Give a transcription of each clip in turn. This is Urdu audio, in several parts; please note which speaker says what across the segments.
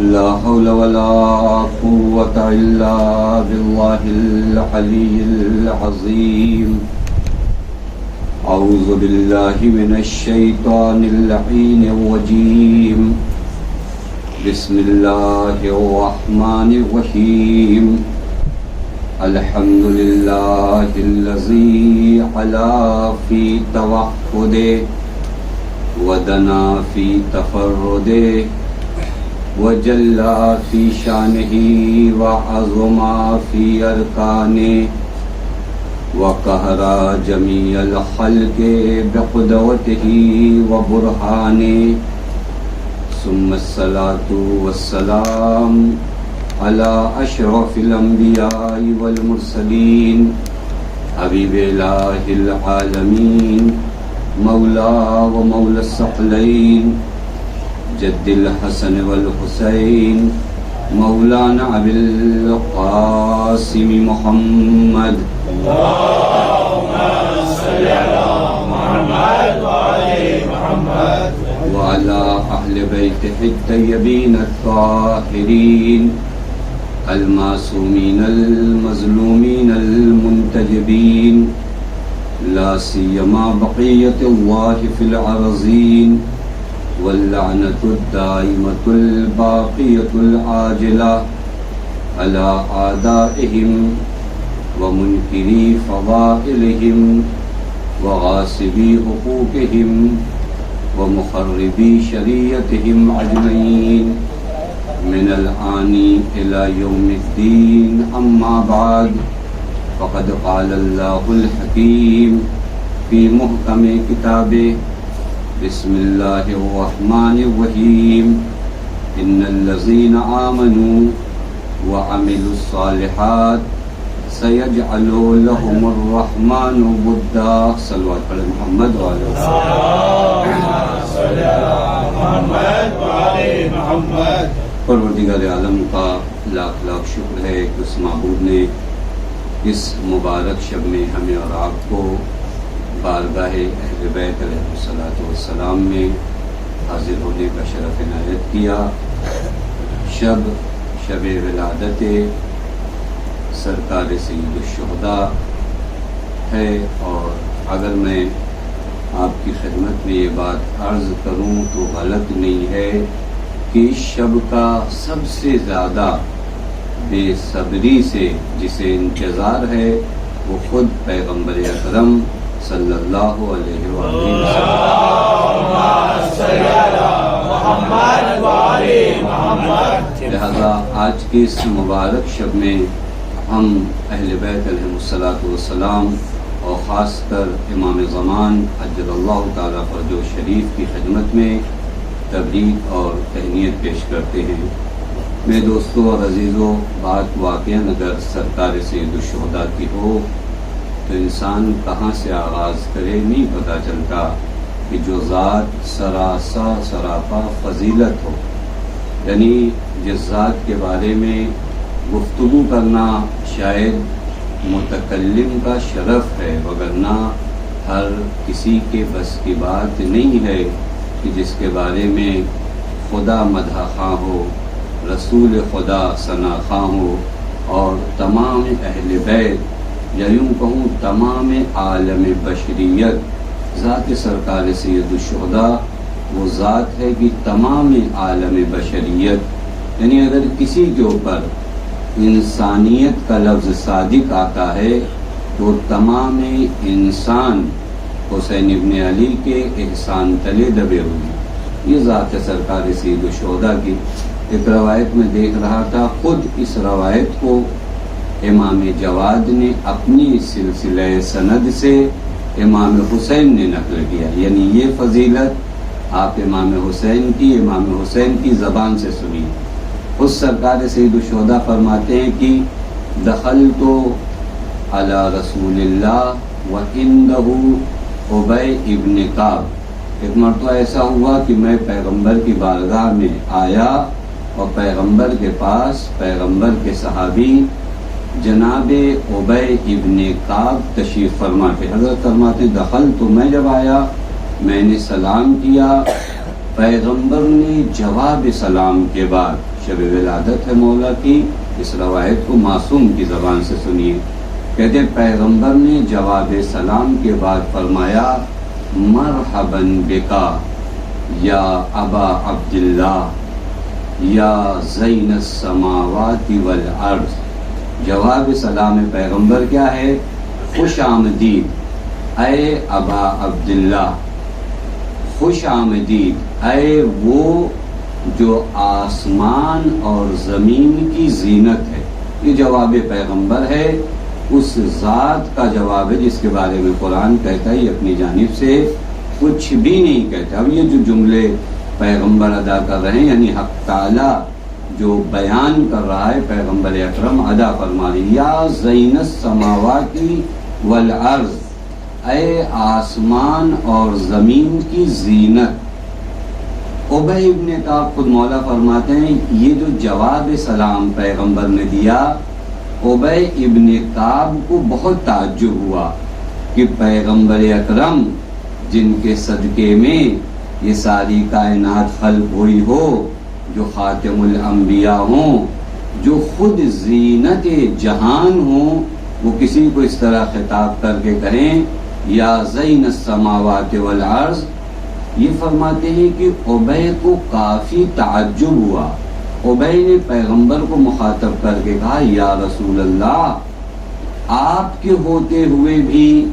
Speaker 1: لا حول ولا قوة إلا بالله العلي العظيم. أعوذ بالله من الشيطان اللعين الرجيم. بسم الله الرحمن الرحيم. الحمد لله الذي علا في توحده ودنا في تفرده وجلى في شانه وعظم في أركانه وقهر جميع الخلق بقدرته وبرهانه. ثم الصلاة والسلام على أشرف الأنبياء والمرسلين حبيب إله العالمين مولا ومولى الثقلين جد الحسن والحسين مولانا أبي القاسم محمد.
Speaker 2: اللهم صل على محمد وعلى محمد
Speaker 1: وعلى أهل بيته الطيبين الطاهرين المعصومين المظلومين المنتجبين لا سيما بقية الله في الأرضين واللعنة الدائمة الباقية العاجلة على أعدائهم ومنكري فضائلهم وغاصبي حقوقهم ومخربي شريعتهم أجمعين من الآن إلى يوم الدين. أما بعد فقد قال الله الحكيم في محكم كتابه بسم الله الرحمن الرحيم. إن الذين آمنوا وعملوا الصالحات سيجعل لهم الرحمن ودا. صلوات علی محمد وعلى
Speaker 2: محمد.
Speaker 1: پروردگار عالم کا لاکھ لاکھ شکر ہے کہ اس معبود نے اس مبارک شب میں ہمیں اور آپ کو بارگاہ اہل بیت علیہ الصلوۃ والسلام میں حاضر ہونے کا شرف عنایت کیا. شب ولادت سرکار سید الشہداء ہے، اور اگر میں آپ کی خدمت میں یہ بات عرض کروں تو غلط نہیں ہے کہ اس شب کا سب سے زیادہ بے صبری سے جسے انتظار ہے وہ خود پیغمبر اکرم صلی اللہ علیہ وآلہ وسلم. لہذا آج کی اس مبارک شب میں ہم اہل بیت علیہ الصلوۃ والسلام اور خاص کر امام زمان عجل اللہ تعالیٰ فرجہ شریف کی خدمت میں تبریک اور تہنیت پیش کرتے ہیں. میرے دوستوں اور عزیزوں، بات واقعاً اگر سرکار سید الشہداء کی ہو تو انسان کہاں سے آغاز کرے نہیں پتہ چلتا کہ جو ذات سراپا فضیلت ہو، یعنی جس ذات کے بارے میں گفتگو کرنا شاید متکلم کا شرف ہے، وگرنہ ہر کسی کے بس کی بات نہیں ہے کہ جس کے بارے میں خدا مدح خواہ ہو، رسول خدا ثنا خواہ ہو، اور تمام اہل بیت یا یوں کہوں تمام عالم بشریت. ذات سرکار سید الشہداء وہ ذات ہے کہ تمام عالم بشریت، یعنی اگر کسی کے اوپر انسانیت کا لفظ صادق آتا ہے تو تمام انسان حسین ابن علی کے احسان تلے دبے ہوئے. یہ ذات سرکار سید الشہداء کی ایک روایت میں دیکھ رہا تھا، خود اس روایت کو امام جواد نے اپنی سلسلہ سند سے امام حسین نے نقل کیا. یعنی یہ فضیلت آپ امام حسین کی زبان سے سنی. اس سرکار سید الشہداء فرماتے ہیں کہ دخلت علی رسول اللہ وعنده ابی ابن کعب. ایک مرتبہ ایسا ہوا کہ میں پیغمبر کی بارگاہ میں آیا اور پیغمبر کے پاس پیغمبر کے صحابی جناب ابی ابن کعب تشریف فرما کے حضرت فرماتے دخل تو میں جب آیا میں نے سلام کیا، پیغمبر نے جواب سلام کے بعد شب ولادت ہے مولا کی، اس روایت کو معصوم کی زبان سے سنیے۔ کہتے پیغمبر نے جواب سلام کے بعد فرمایا مرحبا بکا یا ابا عبداللہ یا زین السماوات والارض۔ جواب سلام پیغمبر کیا ہے؟ خوش آمدید اے ابا عبداللہ، خوش آمدید اے وہ جو آسمان اور زمین کی زینت ہے۔ یہ جواب پیغمبر ہے، اس ذات کا جواب ہے جس کے بارے میں قرآن کہتا ہے یہ اپنی جانب سے کچھ بھی نہیں کہتا۔ اب یہ جو جملے پیغمبر ادا کر رہے ہیں، یعنی حق تعالی جو بیان کر رہا ہے پیغمبر اکرم ادا فرما رہے یا زین السماوات والارض، اے آسمان اور زمین کی زینت۔ ابی ابن کعب خود مولا فرماتے ہیں یہ جو جواب سلام پیغمبر نے دیا، ابی ابن کعب کو بہت تعجب ہوا کہ پیغمبر اکرم جن کے صدقے میں یہ ساری کائنات خلق ہوئی ہو، جو خاتم الانبیاء ہوں، جو خود زینت جہان ہوں، وہ کسی کو اس طرح خطاب کر کے کہیں یا زین السماوات والارض۔ یہ فرماتے ہیں کہ ابی کو کافی تعجب ہوا۔ ابی نے پیغمبر کو مخاطب کر کے کہا یا رسول اللہ، آپ کے ہوتے ہوئے بھی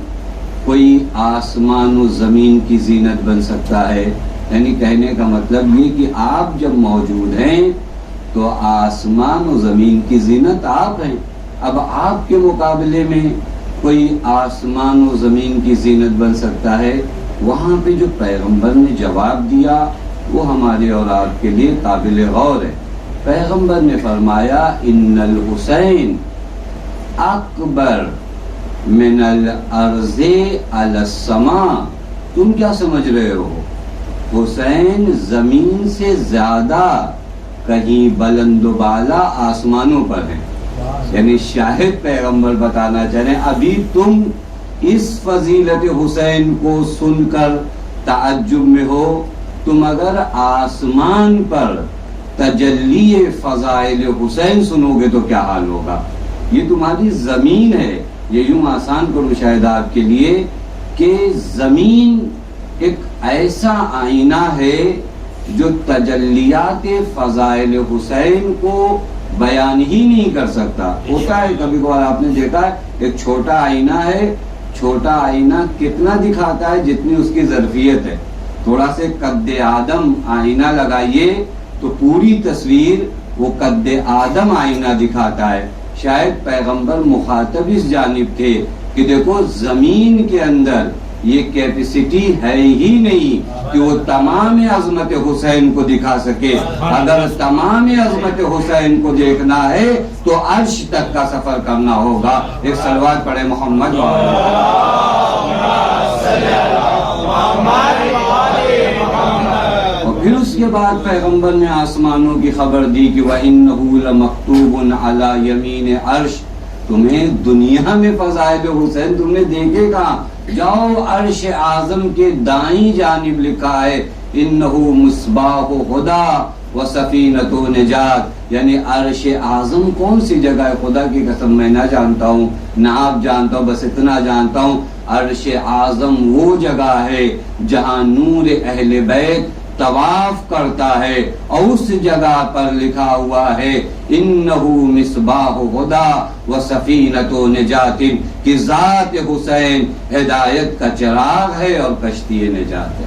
Speaker 1: کوئی آسمان و زمین کی زینت بن سکتا ہے؟ یعنی کہنے کا مطلب یہ کہ آپ جب موجود ہیں تو آسمان و زمین کی زینت آپ ہیں، اب آپ کے مقابلے میں کوئی آسمان و زمین کی زینت بن سکتا ہے؟ وہاں پہ جو پیغمبر نے جواب دیا وہ ہمارے اور آپ کے لیے قابل غور ہے۔ پیغمبر نے فرمایا ان الحسین اکبر من الارض علی السماء۔ تم کیا سمجھ رہے ہو؟ حسین زمین سے زیادہ کہیں بلند و بالا آسمانوں پر ہیں۔ یعنی شاہد پیغمبر بتانا چاہ رہے ہیں ابھی تم اس فضیلت حسین کو سن کر تعجب میں ہو، تم اگر آسمان پر تجلی فضائل حسین سنو گے تو کیا حال ہوگا؟ یہ تمہاری زمین ہے۔ یہ یوں آسان کرو شاید آپ کے لیے کہ زمین ایک ایسا آئینہ ہے جو تجلیات فضائل حسین کو بیان ہی نہیں کر سکتا۔ ہوتا ہے کبھی کبھار آپ نے دیکھا ہے ایک چھوٹا آئینہ ہے، چھوٹا آئینہ کتنا دکھاتا ہے جتنی اس کی ظرفیت ہے۔ تھوڑا سے قد آدم آئینہ لگائیے تو پوری تصویر وہ قد آدم آئینہ دکھاتا ہے۔ شاید پیغمبر مخاطب اس جانب تھے کہ دیکھو زمین کے اندر یہ کیپیسٹی ہے ہی نہیں کہ وہ تمام عظمت حسین کو دکھا سکے۔ اگر تمام عظمت حسین کو دیکھنا ہے تو عرش تک کا سفر کرنا ہوگا۔ ایک صلوات پڑھے محمد اور پھر اس کے بعد پیغمبر نے آسمانوں کی خبر دی کہ وَإِنَّهُ لَمَكْتُوبٌ عَلَى يَمِينِ عَرْشٍ۔ تمہیں دنیا میں فضائل حسین تم نے دیکھے کہاں؟ جاؤ عرش اعظم کے دائیں جانب لکھا ہے انہو مصباح ہدا و سفینۃ نجات۔ یعنی عرش اعظم کون سی جگہ ہے؟ خدا کی قسم میں نہ جانتا ہوں، نہ آپ جانتا ہوں، بس اتنا جانتا ہوں عرش اعظم وہ جگہ ہے جہاں نور اہل بیت طواف کرتا ہے، اور اس جگہ پر لکھا ہوا ہے انہو مصباح ہدا و سفینۃ نجات، کہ ذات حسین ہدایت کا چراغ ہے اور کشتی نجات ہے۔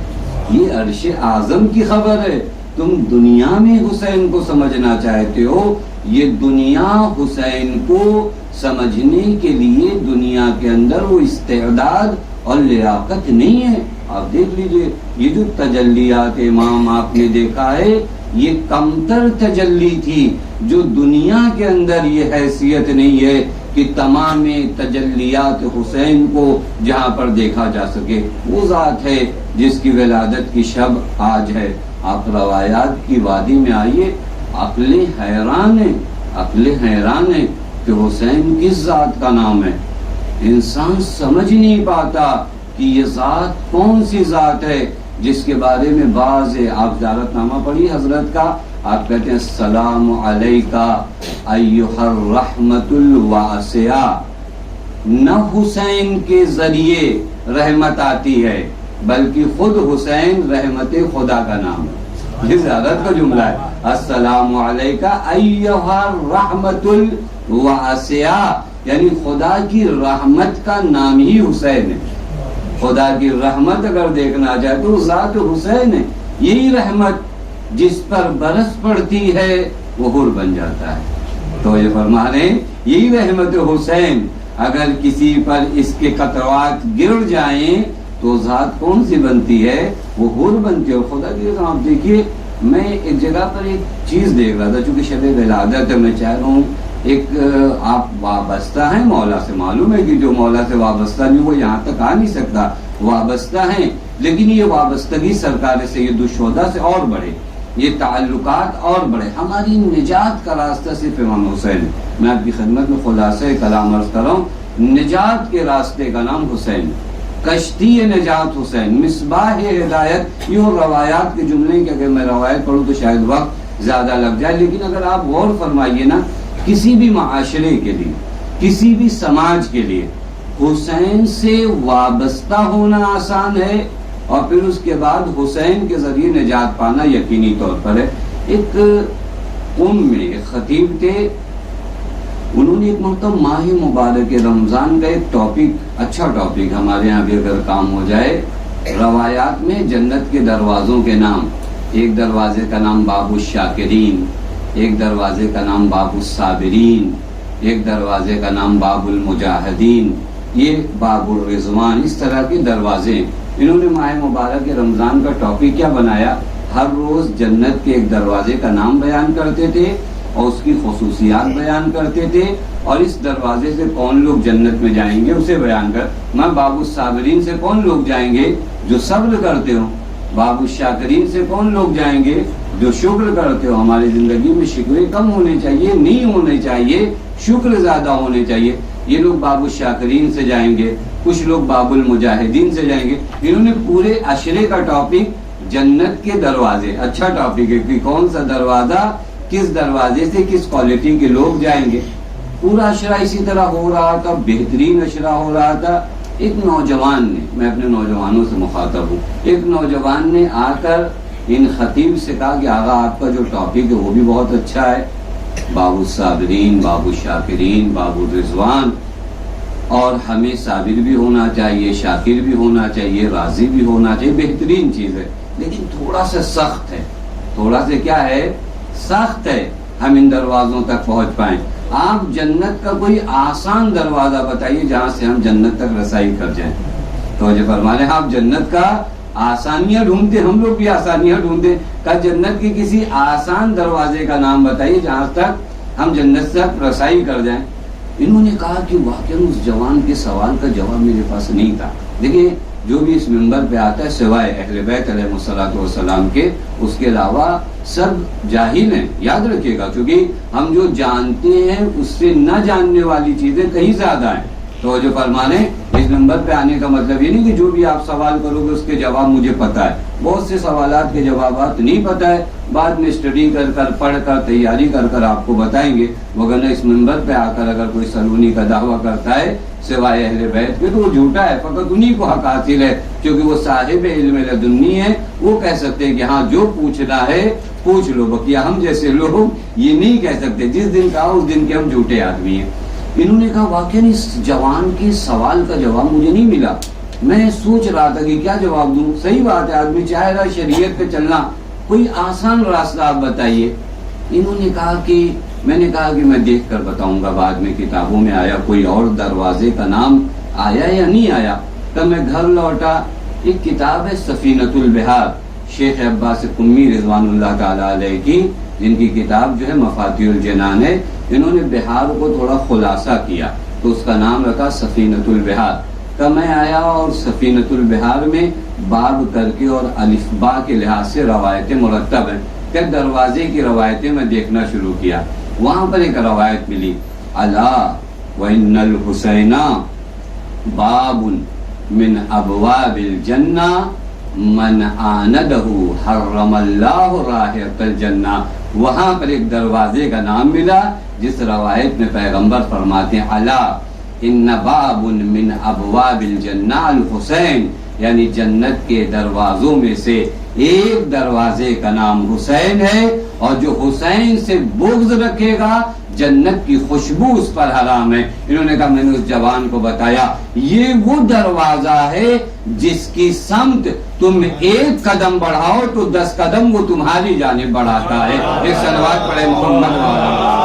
Speaker 1: یہ عرش اعظم کی خبر ہے۔ تم دنیا میں حسین کو سمجھنا چاہتے ہو، یہ دنیا حسین کو سمجھنے کے لیے دنیا کے اندر وہ استعداد اور لیاقت نہیں ہے۔ آپ دیکھ لیجئے یہ جو تجلیات امام آپ نے دیکھا ہے یہ کمتر تجلی تھی، جو دنیا کے اندر یہ حیثیت نہیں ہے کہ تمام تجلیات حسین کو جہاں پر دیکھا جا سکے۔ وہ ذات ہے جس کی ولادت کی شب آج ہے۔ آپ روایات کی وادی میں آئیے، عقل حیران ہے کہ حسین کس ذات کا نام ہے۔ انسان سمجھ نہیں پاتا کہ یہ ذات کون سی ذات ہے جس کے بارے میں بعض آپ زیارت نامہ پڑھی حضرت کا، آپ کہتے ہیں السلام علیکہ ایھا الرحمۃ الواسعہ. نہ حسین کے ذریعے رحمت آتی ہے بلکہ خود حسین رحمت خدا کا نام ہے. یہ زیارت کا جملہ ہے. السلام علیکہ ایھا الرحمۃ الواسعہ، یعنی خدا کی رحمت کا نام ہی حسین ہے. خدا کی رحمت اگر دیکھنا چاہے تو ذات حسین ہے. یہی رحمت جس پر برس پڑتی ہے وہ حور بن جاتا ہے. تو یہ فرما رہے ہیں یہی رحمت حسین اگر کسی پر اس کے قطرات گر جائیں تو ذات کون سی بنتی ہے؟ وہ حور بنتی ہے. اور خدا کی رحمت آپ دیکھیے، میں ایک جگہ پر ایک چیز دیکھ رہا تھا، چونکہ شب ولادت ہے، میں چاہ رہا ہوں ایک آپ وابستہ ہیں مولا سے. معلوم ہے کہ جو مولا سے وابستہ نہیں وہ یہاں تک آ نہیں سکتا. وابستہ ہیں، لیکن یہ وابستگی سرکار سید الشہداء سے اور بڑھے، یہ تعلقات اور بڑھے. ہماری نجات کا راستہ صرف امام حسین ہے. میں آپ کی خدمت میں خلاصہ کلام عرض کر رہا ہوں. نجات کے راستے کا نام حسین، کشتی نجات حسین، مصباح ہدایت. یہ روایات کے جملے کہ اگر میں روایت پڑھوں تو شاید وقت زیادہ لگ جائے، لیکن اگر آپ غور فرمائیے نا، کسی بھی معاشرے کے لیے، کسی بھی سماج کے لیے حسین سے وابستہ ہونا آسان ہے، اور پھر اس کے بعد حسین کے ذریعے نجات پانا یقینی طور پر ہے. ایک قوم میں ایک خطیب تھے، انہوں نے ایک مرتبہ ماہ مبارک رمضان کا ایک ٹاپک، اچھا ٹاپک ہمارے یہاں بھی اگر کام ہو جائے، روایات میں جنت کے دروازوں کے نام. ایک دروازے کا نام باب الشاکرین، ایک دروازے کا نام باب الصابرین، ایک دروازے کا نام باب المجاہدین، یہ باب الرضوان، اس طرح کے دروازے. انہوں نے ماہ مبارک رمضان کا ٹاپک کیا بنایا؟ ہر روز جنت کے ایک دروازے کا نام بیان کرتے تھے اور اس کی خصوصیات بیان کرتے تھے، اور اس دروازے سے کون لوگ جنت میں جائیں گے اسے بیان کر. میں باب الصابرین سے کون لوگ جائیں گے؟ جو صبر کرتے ہوں. باب الشاکرین سے کون لوگ جائیں گے؟ جو شکر کرتے ہو. ہماری زندگی میں شکوے کم ہونے چاہیے، نہیں ہونے چاہیے، شکر زیادہ ہونے چاہیے. یہ لوگ باب الشاکرین سے جائیں گے، کچھ لوگ باب المجاہدین سے جائیں گے. انہوں نے پورے عشرے کا ٹاپک جنت کے دروازے، اچھا ٹاپک ہے کہ کون سا دروازہ، کس دروازے سے کس کوالٹی کے لوگ جائیں گے. پورا عشرہ اسی طرح ہو رہا تھا، بہترین عشرہ ہو رہا تھا. ایک نوجوان نے، میں اپنے نوجوانوں سے مخاطب ہوں، ایک نوجوان نے آ کر ان خطیب سے کہا کہ آغا آپ کا جو ٹاپک ہے وہ بھی بہت اچھا ہے، باب الصابرین، باب الشاکرین، باب الرضوان، اور ہمیں صابر بھی ہونا چاہیے، شاکر بھی ہونا چاہیے، راضی بھی ہونا چاہیے، بہترین چیز ہے، لیکن تھوڑا سا سخت ہے. تھوڑا سا کیا ہے؟ سخت ہے ہم ان دروازوں تک پہنچ پائیں. آپ جنت کا کوئی آسان دروازہ بتائیے جہاں سے ہم جنت تک رسائی کر جائیں. تو جو فرما رہے ہیں آپ جنت کا آسانیاں ڈھونڈتے، ہم لوگ بھی آسانیاں ڈھونڈتے، کہ جنت کے کسی آسان دروازے کا نام بتائیے جہاں تک ہم جنت تک رسائی کر جائیں. انہوں نے کہا کہ واقعی اس جوان کے سوال کا جواب میرے پاس نہیں تھا. دیکھیں جو بھی اس منبر پہ آتا ہے سوائے اہل بیت علیہ الصلوۃ والسلام کے، اس کے علاوہ سب جاہل ہیں. یاد رکھیے گا، کیونکہ ہم جو جانتے ہیں اس سے نہ جاننے والی چیزیں کہیں زیادہ ہیں. تو جو فرمانے اس نمبر پہ آنے کا مطلب یہ نہیں کہ جو بھی آپ سوال کرو گے اس کے جواب مجھے پتا ہے. بہت سے سوالات کے جوابات نہیں پتا ہے، بعد میں اسٹڈی کر کر، پڑھ کر، تیاری کر کر آپ کو بتائیں گے. مگر اس منبر پہ آ کر اگر کوئی سلونی کا دعویٰ کرتا ہے سوائے اہل بیت کے تو وہ جھوٹا ہے. فقط انہی کو حق حاصل ہے کیونکہ وہ صاحب علم لدنی ہے. وہ کہہ سکتے ہیں کہ ہاں جو پوچھنا ہے پوچھ لو، بقیہ ہم جیسے لوگ یہ نہیں کہہ سکتے. جس دن کہا اس دن کے ہم جھوٹے آدمی ہیں. انہوں نے کہا واقعی اس جوان کے سوال کا جواب مجھے نہیں ملا. میں سوچ رہا تھا کہ کیا جواب دوں. صحیح بات ہے، آدمی چاہ رہا شریعت پہ چلنا، کوئی آسان راستہ آپ بتائیے. انہوں نے کہا کہ میں نے کہا کہ میں دیکھ کر بتاؤں گا. بعد میں کتابوں میں آیا، کوئی اور دروازے کا نام آیا یا نہیں آیا. تب میں گھر لوٹا، ایک کتاب ہے سفینۃ البحار، شیخ عباس قمی رضوان اللہ تعالیٰ علیہ کی، جن کی کتاب جو ہے مفاتیح الجنان ہے. انہوں نے بہار کو تھوڑا خلاصہ کیا تو اس کا نام رکھا سفینۃ البحار. تب میں آیا اور سفینۃ البحار میں باب کر کے اور الف با کے لحاظ سے روایتیں مرتب ہیں. پھر دروازے کی روایتیں میں دیکھنا شروع کیا. وہاں پر ایک روایت ملی، الا وان الحسین باب من ابواب الجنہ من آندہ حرم اللہ رائحۃ الجنہ. وہاں پر ایک دروازے کا نام ملا جس روایت میں پیغمبر فرماتے ہیں الا ان باب من ابواب الجنہ الحسین، یعنی جنت کے دروازوں میں سے ایک دروازے کا نام حسین ہے، اور جو حسین سے بغض رکھے گا جنت کی خوشبو اس پر حرام ہے۔ انہوں نے کہا میں نے اس جوان کو بتایا یہ وہ دروازہ ہے جس کی سمت تم ایک قدم بڑھاؤ تو 10 قدم وہ تمہاری جانب بڑھاتا ہے۔ ایک صلوات پڑھے محمد والا۔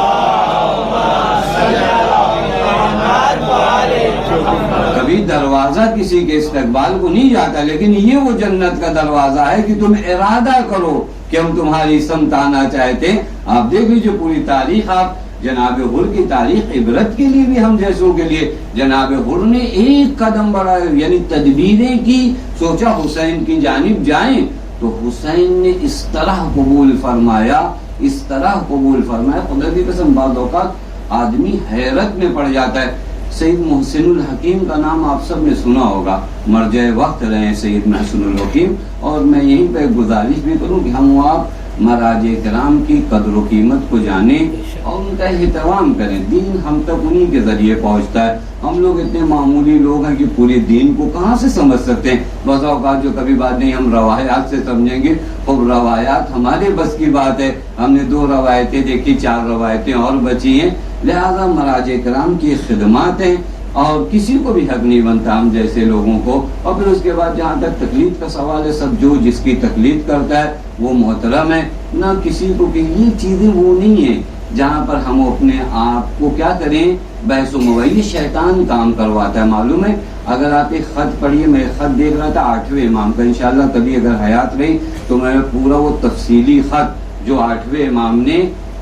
Speaker 1: کبھی دروازہ کسی کے استقبال کو نہیں جاتا، لیکن یہ وہ جنت کا دروازہ ہے کہ تم ارادہ کرو کہ ہم تمہاری سمت آنا چاہتے ہیں۔ آپ دیکھ لیجیے پوری تاریخ، آپ جناب حر کی تاریخ عبرت کے لیے بھی ہم جیسوں کے لیے، جناب حر نے ایک قدم بڑھایا، یعنی تدبیریں کی، سوچا حسین کی جانب جائیں تو حسین نے اس طرح قبول فرمایا، اس طرح قبول فرمایا، خدا کی قسم بعض اوقات آدمی حیرت میں پڑ جاتا ہے۔ سید محسن الحکیم کا نام آپ سب نے سنا ہوگا، مرجع وقت رہے ہیں سید محسن الحکیم، اور میں یہیں پہ گزارش بھی کروں کہ ہم آپ مراجع کرام کی قدر و قیمت کو جانیں اور ان کا احترام کریں۔ دین ہم تک انہی کے ذریعے پہنچتا ہے، ہم لوگ اتنے معمولی لوگ ہیں کہ پورے دین کو کہاں سے سمجھ سکتے ہیں۔ بعض اوقات جو کبھی بات نہیں ہم روایات سے سمجھیں گے، اور روایات ہمارے بس کی بات ہے، ہم نے 2 روایتیں دیکھی، 4 روایتیں اور بچی ہیں، لہذا مراجع کرام کی خدمات ہیں اور کسی کو بھی حق نہیں بنتا ہم جیسے لوگوں کو۔ اور پھر اس کے بعد جہاں تک تقلید کا سوال ہے، سب جو جس کی تقلید کرتا ہے وہ محترم ہے، نہ کسی کو کہ یہ چیزیں وہ نہیں ہیں جہاں پر ہم اپنے آپ کو کیا کریں بحث و مباحث، شیطان کام کرواتا ہے۔ معلوم ہے اگر آپ ایک خط پڑھیے، میں ایک خط دیکھ رہا تھا 8ویں امام کا، انشاءاللہ کبھی اگر حیات رہی تو میں پورا وہ تفصیلی خط جو 8ویں امام نے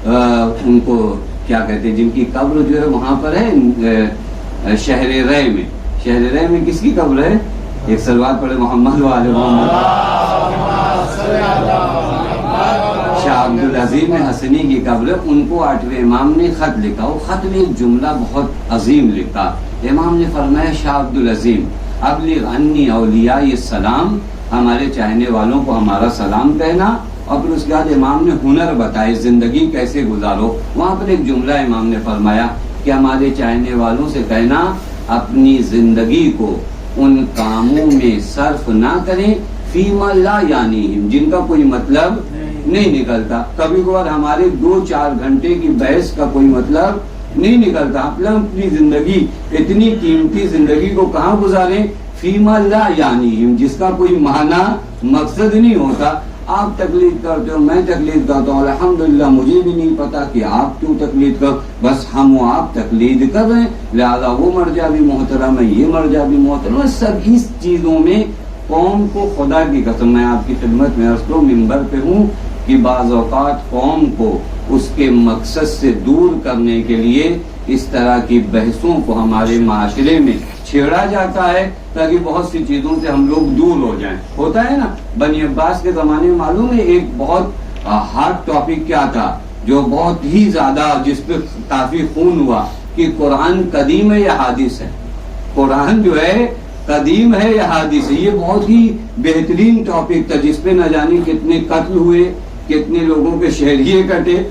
Speaker 1: ان کو کیا کہتے ہیں، جن کی قبر جو ہے وہاں پر ہے شہر رے میں، شہر رے میں کس کی قبر ہے؟ ایک صلوات پڑھے محمد وآل محمد۔ شاہ عبدالعظیم حسنی کی قبر، ان کو 8ویں امام نے خط لکھا، وہ خط میں ایک جملہ بہت عظیم لکھا۔ امام نے فرمایا شاہ عبدالعظیم ابلغ انی اولیاء السلام، ہمارے چاہنے والوں کو ہمارا سلام کہنا۔ اور پھر اس کے بعد امام نے ہنر بتائے، زندگی کیسے گزارو۔ وہاں پر ایک جملہ امام نے فرمایا کہ ہمارے چاہنے والوں سے کہنا اپنی زندگی کو ان کاموں میں صرف نہ کریں فیما لا یعنیہم، جن کا کوئی مطلب نہیں نکلتا۔ کبھی کبھار ہمارے 2-4 گھنٹے کی بحث کا کوئی مطلب نہیں نکلتا۔ اپنی زندگی، اتنی قیمتی زندگی کو کہاں گزاریں؟ فیما لا یعنیہم، جس کا کوئی معنی مقصد نہیں ہوتا۔ آپ تقلید کرتے ہو، میں تقلید کرتا ہوں، الحمدللہ مجھے بھی نہیں پتا کہ آپ کیوں تقلید کر، بس ہم و آپ تقلید کر رہے ہیں، لہذا وہ مرجع بھی محترم ہے، یہ مرجع بھی محترم ہے۔ سب اس چیزوں میں قوم کو، خدا کی قسم میں آپ کی خدمت میں عرض کروں، منبر پہ ہوں کہ بعض اوقات قوم کو اس کے مقصد سے دور کرنے کے لیے اس طرح کی بحثوں کو ہمارے معاشرے میں چھیڑا جاتا ہے تاکہ بہت سی چیزوں سے ہم لوگ دور ہو جائیں۔ ہوتا ہے نا، بنی عباس کے زمانے میں معلوم ہے ایک بہت ہارڈ ٹاپک کیا تھا جو بہت ہی زیادہ جس پہ کافی خون ہوا کہ قرآن قدیم ہے یا حادث ہے، قرآن جو ہے قدیم ہے یا حادث ہے۔ یہ بہت ہی بہترین ٹاپک تھا جس پہ نہ جانے کتنے قتل ہوئے، کتنے لوگوں کے شہریے کٹے۔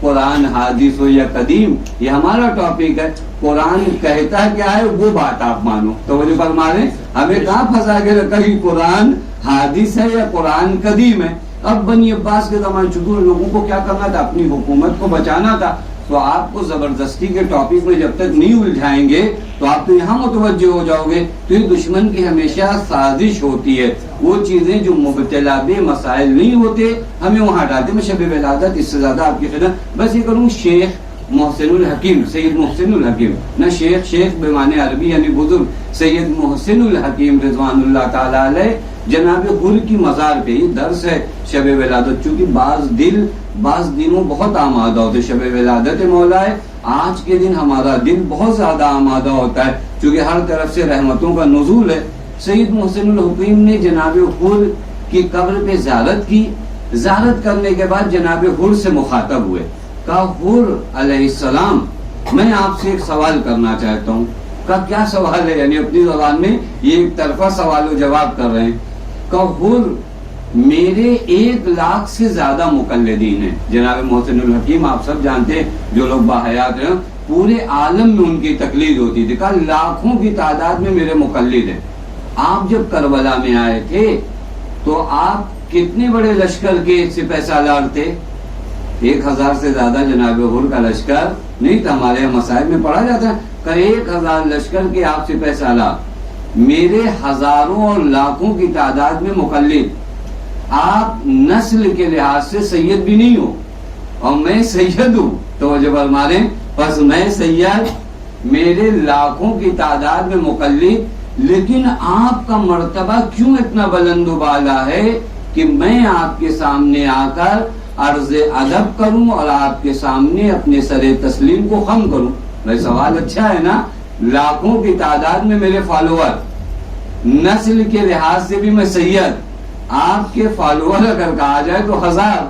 Speaker 1: قرآن حادث ہو یا قدیم، یہ ہمارا ٹاپک ہے۔ قرآن کہتا کیا ہے وہ بات آپ مانو۔ توجہ فرما رہے ہیں، ہمیں کہاں پھنسا کے رکھا کہ قرآن حادث ہے یا قرآن قدیم ہے۔ اب بنی عباس کے زمانے چونکہ لوگوں کو کیا کرنا تھا، اپنی حکومت کو بچانا تھا، تو آپ کو زبردستی کے ٹاپک میں جب تک نہیں الجھائیں گے تو آپ تو یہاں متوجہ ہو جاؤ گے۔ تو یہ دشمن کی ہمیشہ سازش ہوتی ہے، وہ چیزیں جو مبتلا بے مسائل نہیں ہوتے ہمیں وہاں ہٹاتے۔ میں شب ولادت اس سے زیادہ آپ کی خدمت بس یہ کروں، شیخ محسن الحکیم، سید محسن الحکیم، نہ شیخ بمعنی عربی یعنی بزرگ، سید محسن الحکیم رضوان اللہ تعالی علیہ جناب حر کی مزار پہ یہ درس ہے شب ولادت۔ چونکہ بعض دنوں بہت آمادہ ہوتے، شب ولادت مولا ہے، آج کے دن ہمارا دل بہت زیادہ آمادہ ہوتا ہے چونکہ ہر طرف سے رحمتوں کا نزول ہے۔ سید محسن الحکیم نے جناب حر کی قبر پہ زیارت کی، زیارت کرنے کے بعد جناب حر سے مخاطب ہوئے، کہا حر علیہ السلام میں آپ سے ایک سوال کرنا چاہتا ہوں۔ کہا کیا سوال ہے؟ یعنی اپنی زبان میں یہ ایک طرفہ سوال و جواب کر رہے ہیں۔ کہا حر میرے 1,00,000 سے زیادہ مقلدین ہیں. جناب محسن الحکیم آپ سب جانتے ہیں جو لوگ باحیات ہیں، پورے عالم میں ان کی تقلید ہوتی تھی. کہا لاکھوں کی تعداد میں میرے مقلد ہیں. آپ جب کربلا میں آئے تھے تو آپ کتنے بڑے لشکر کے سپہ سالار تھے؟ 1,000 سے زیادہ جناب حر کا لشکر نہیں تھا. ہمارے مسائل میں پڑھا جاتا ہے کہ 1,000 لشکر کے آپ سپہ سالار، میرے ہزاروں اور لاکھوں کی تعداد میں مقلد. آپ نسل کے لحاظ سے سید بھی نہیں ہو اور میں سید ہوں. تو جب ہمارے بس میں سید، میرے لاکھوں کی تعداد میں مقلد، لیکن آپ کا مرتبہ کیوں اتنا بلند و بالا ہے کہ میں آپ کے سامنے آ کر عرض ادب کروں اور آپ کے سامنے اپنے سر تسلیم کو خم کروں؟ بھائی سوال اچھا ہے نا. لاکھوں کی تعداد میں میرے فالوور، نسل کے لحاظ سے بھی میں سید، آپ کے فالوور اگر کہا جائے تو 1000،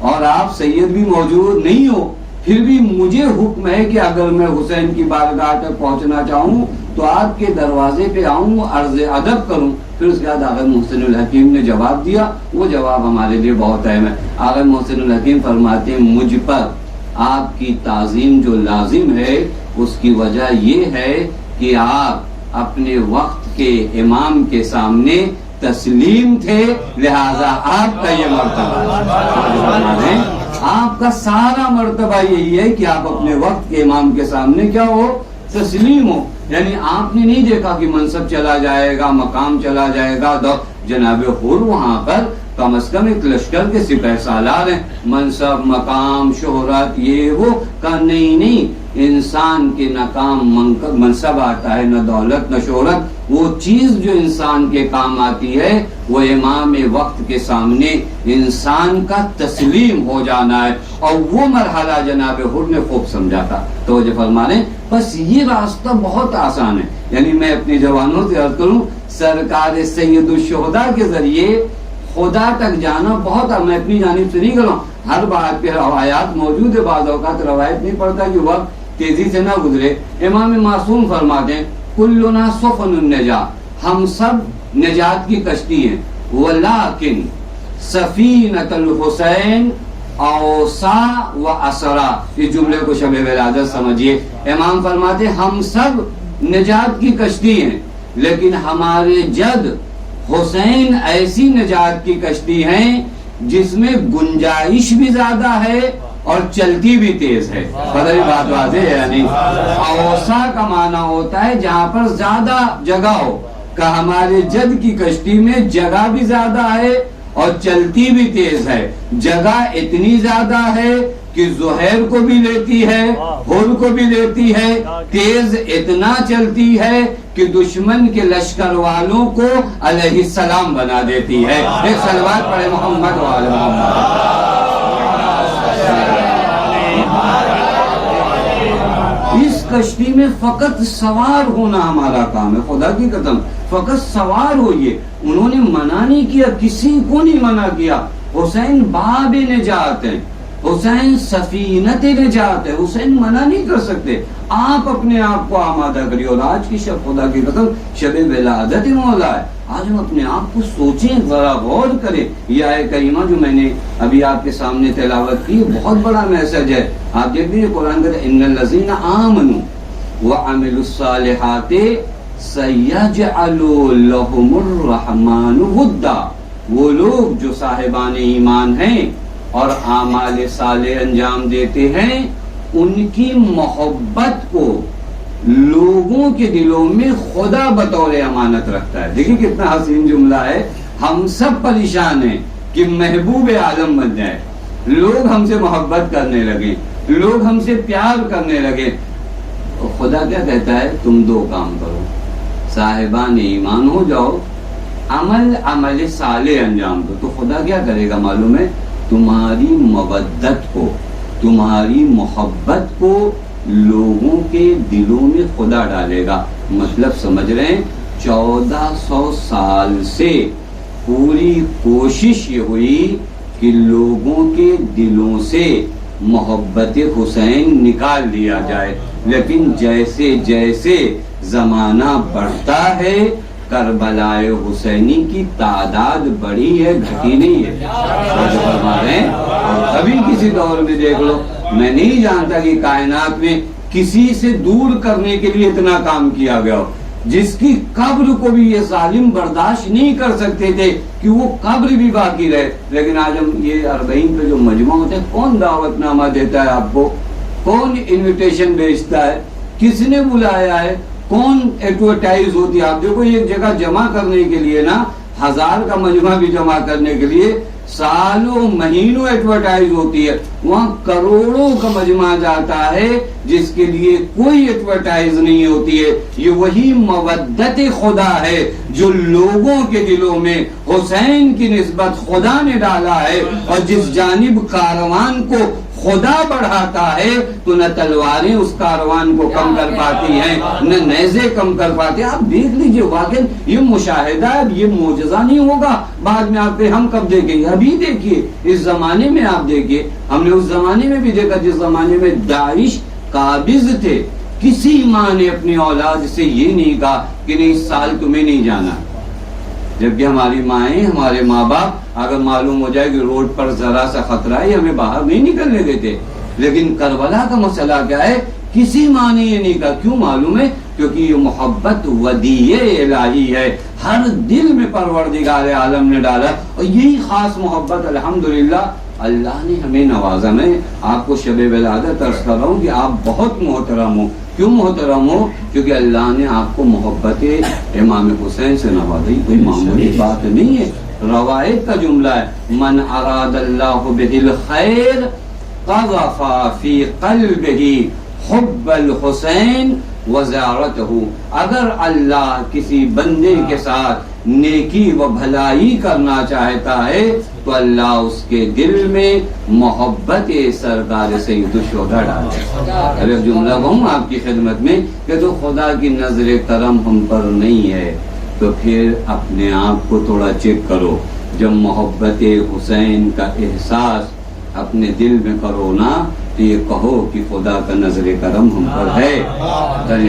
Speaker 1: اور آپ سید بھی موجود نہیں ہو. پھر بھی مجھے حکم ہے کہ اگر میں حسین کی بارگاہ تک پہنچنا چاہوں تو آپ کے دروازے پہ آؤں، عرض ادب کروں. پھر اس کے بعد آغا محسن الحکیم نے جواب دیا. وہ جواب ہمارے لیے بہت اہم ہے. آغا محسن الحکیم فرماتے ہیں مجھ پر آپ کی تعظیم جو لازم ہے اس کی وجہ یہ ہے کہ آپ اپنے وقت کے امام کے سامنے تسلیم تھے، لہذا آپ کا یہ مرتبہ ہے. آپ کا سارا مرتبہ یہی ہے کہ آپ اپنے وقت کے امام کے سامنے کیا ہو؟ تسلیم ہو. یعنی آپ نے نہیں دیکھا کہ منصب چلا جائے گا، مقام چلا جائے گا. جناب حر وہاں پر کم از کم ایک لشکر کے سپہ سالار ہیں. منصب، مقام، شہرت، یہ وہ کا نہیں. انسان کے نہ کام منصب آتا ہے، نہ دولت، نہ شہرت. وہ چیز جو انسان کے کام آتی ہے وہ امام وقت کے سامنے انسان کا تسلیم ہو جانا ہے. اور وہ مرحلہ جناب حر نے خوب سمجھا تھا. توجہ فرمائیں. بس یہ راستہ بہت آسان ہے. یعنی میں اپنی جوانوں سے عرض کروں، سرکار سید الشہداء کے ذریعے خدا تک جانا بہت، میں اپنی جانب سے نہیں کر رہا ہوں. ہر بات پہ روایات موجود ہے، بعض اوقات روایت نہیں پڑتا کہ وقت تیزی سے نہ گزرے. امام معصوم فرماتے ہیں کلنا سفن النجاة، ہم سب نجات کی کشتی ہیں. ولیکن سفینۃ الحسین اوسع و اسرع. اس جملے کو شب ولادت سمجھیے. امام فرماتے ہیں ہم سب نجات کی کشتی ہیں، لیکن ہمارے جد حسین ایسی نجات کی کشتی ہیں جس میں گنجائش بھی زیادہ ہے اور چلتی بھی تیز ہے. پتہ بات واضح ہے. یعنی اوسع کا معنی ہوتا ہے جہاں پر زیادہ جگہ ہو. کہ ہمارے جد کی کشتی میں جگہ بھی زیادہ ہے اور چلتی بھی تیز ہے. جگہ اتنی زیادہ ہے کہ زہیر کو بھی لیتی ہے، حر کو بھی لیتی ہے. تیز اتنا چلتی ہے کہ دشمن کے لشکر والوں کو علیہ السلام بنا دیتی ہے. ایک صلوات پڑھے محمد و آل محمد. اس کشتی میں فقط سوار ہونا ہمارا کام ہے. خدا کی قسم فقط سوار ہوئیے. انہوں نے منع نہیں کیا، کسی کو نہیں منع کیا. حسین باب نجات ہے، حسین سفینت نجات ہے. حسین منع نہیں کر سکتے. آپ اپنے آپ کو آمادہ کریے. اور آج کی شب خدا کی قسم شب ولادت مولا ہے. آج ہم اپنے آپ کو سوچیں، ذرا غور کریں. یہ آیت کریمہ جو میں نے ابھی آپ کے سامنے تلاوت کی بہت بڑا میسج ہے. آپ دیکھ لیجیے قرآن کہتا ہے ان الذین آمنوا وعملوا الصالحات سیجعل لهم الرحمن ودا. وہ لوگ جو صاحبان ایمان ہیں اور اعمال صالح انجام دیتے ہیں، ان کی محبت کو لوگوں کے دلوں میں خدا بطور امانت رکھتا ہے. دیکھیں کتنا حسین جملہ ہے. ہم سب پریشان ہیں کہ محبوب عالم بن جائے، لوگ ہم سے محبت کرنے لگے، لوگ ہم سے پیار کرنے لگے. خدا کیا کہتا ہے؟ تم دو کام کرو، صاحبان ایمان ہو جاؤ، عمل صالح انجام دو. تو خدا کیا کرے گا معلوم ہے؟ تمہاری مودت کو، تمہاری محبت کو لوگوں کے دلوں میں خدا ڈالے گا. مطلب سمجھ رہے ہیں؟ 1400 سال سے پوری کوشش یہ ہوئی کہ لوگوں کے دلوں سے محبت حسین نکال لیا جائے. لیکن جیسے جیسے زمانہ بڑھتا ہے کربلائے حسینی کی تعداد بڑی ہے، گھٹی نہیں ہے. فرما رہے ہیں اور کبھی کسی دور میں دیکھ لو، میں نہیں جانتا کہ کائنات میں کسی سے دور کرنے کے لیے اتنا کام کیا گیا ہو. جس کی قبر کو بھی یہ ظالم برداشت نہیں کر سکتے تھے کہ وہ قبر بھی باقی رہے، لیکن آج ہم یہ 40 پہ جو مجمع ہوتے ہیں، کون دعوت نامہ دیتا ہے آپ کو؟ کون انویٹیشن بھیجتا ہے؟ کس نے بلایا ہے؟ کون ایڈورٹائز ہوتی ہے؟ آپ دیکھو ایک جگہ جمع کرنے کے لیے نا، 1000 کا مجمع بھی جمع کرنے کے لیے سالوں مہینوں ایڈورٹائز ہوتی ہے. وہاں کروڑوں کا مجمع جاتا ہے جس کے لیے کوئی ایڈورٹائز نہیں ہوتی ہے. یہ وہی مودت خدا ہے جو لوگوں کے دلوں میں حسین کی نسبت خدا نے ڈالا ہے، اور جس جانب کاروان کو خدا بڑھاتا ہے تو نہ تلواریں اس کاروان کو کم کر پاتی ہیں، نہ نیزے کم کر پاتے. آپ دیکھ لیجئے، واقعی یہ مشاہدہ ہے، یہ معجزہ نہیں ہوگا بعد میں آپ پہ. ہم کب دیکھیں گے؟ ابھی دیکھیے، اس زمانے میں آپ دیکھیے. ہم نے اس زمانے میں بھی دیکھا جس زمانے میں داعش قابض تھے، کسی ماں نے اپنی اولاد سے یہ نہیں کہا کہ نہیں اس سال تمہیں نہیں جانا. جبکہ ہماری مائیں، ہمارے ماں باپ اگر معلوم ہو جائے کہ روڈ پر ذرا سا خطرہ ہے، ہمیں باہر نہیں نکلنے دیتے. لیکن کربلا کا مسئلہ کیا ہے؟ کسی ماں نے یہ نہیں کہا. کیوں معلوم ہے؟ کیونکہ یہ محبت ودیع الہی ہے، ہر دل میں پروردگار عالم نے ڈالا. اور یہی خاص محبت الحمدللہ اللہ نے ہمیں نوازا. میں آپ کو شب ولادت عرض کر رہا ہوں کہ آپ بہت محترم ہو. کیوں محترم ہو؟ کیونکہ اللہ نے آپ کو محبت امام حسین سے نوازا. کوئی معمولی بات نہیں ہے. روایت کا جملہ ہے، من اراد اللہ بہ الخیر قذف فی قلبہ حب الحسین وزارتہ. اگر اللہ کسی بندے کے ساتھ نیکی و بھلائی کرنا چاہتا ہے تو اللہ اس کے دل میں محبت سرکار سید الشہداء ڈالے. اب ایک جملہ کہوں آپ کی خدمت میں کہ تو خدا کی نظر کرم ہم پر نہیں ہے تو پھر اپنے آپ کو تھوڑا چیک کرو. جب محبت حسین کا احساس اپنے دل میں کرو نا تو یہ کہو کہ خدا کا نظر کرم ہم پر ہے.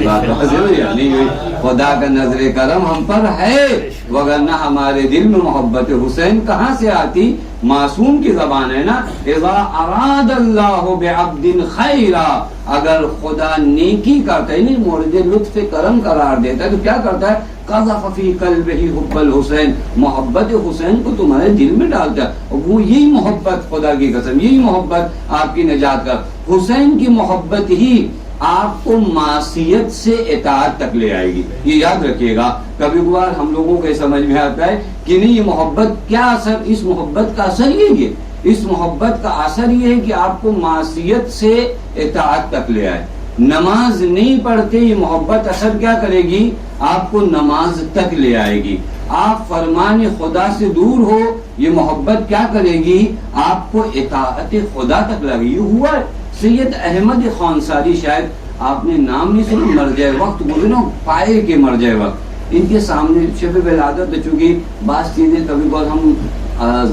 Speaker 1: بات یا نہیں ہوئی؟ خدا کا نظر کرم ہم پر ہے، وگرنہ ہمارے دل میں محبت حسین کہاں سے آتی؟ معصوم کی زبان ہے نا، اذا اراد اللہ بعبد خیرا. اگر خدا نیکی کرتا ہے، نہیں مورد لطف کرم قرار دیتا ہے تو کیا کرتا ہے؟ قذف فی قلبہ حب الحسین، محبت حسین کو تمہارے دل میں ڈالتا ہے. اور وہ یہی محبت، خدا کی قسم یہی محبت آپ کی نجات کا. حسین کی محبت ہی آپ کو معصیت سے اطاعت تک لے آئے گی. یہ یاد رکھیے گا. کبھی کبھار ہم لوگوں کو سمجھ میں آتا ہے کہ نہیں یہ محبت کیا اثر، اس محبت کا اثر یہ ہے، اس محبت کا اثر یہ ہے کہ آپ کو معصیت سے اطاعت تک لے آئے. نماز نہیں پڑھتے یہ محبت اثر کیا کرے گی؟ آپ کو نماز تک لے آئے گی. آپ فرمان خدا سے دور ہو یہ محبت کیا کرے گی؟ آپ کو اطاعت خدا تک لگے. یہ ہوا ہے. سید احمد خانساری، شاید آپ نے نام نہیں سنا، مرجع وقت گزرنا پائے کے مرجع وقت. ان کے سامنے شب ولادت چونکہ بعض چیزیں کبھی بہت ہم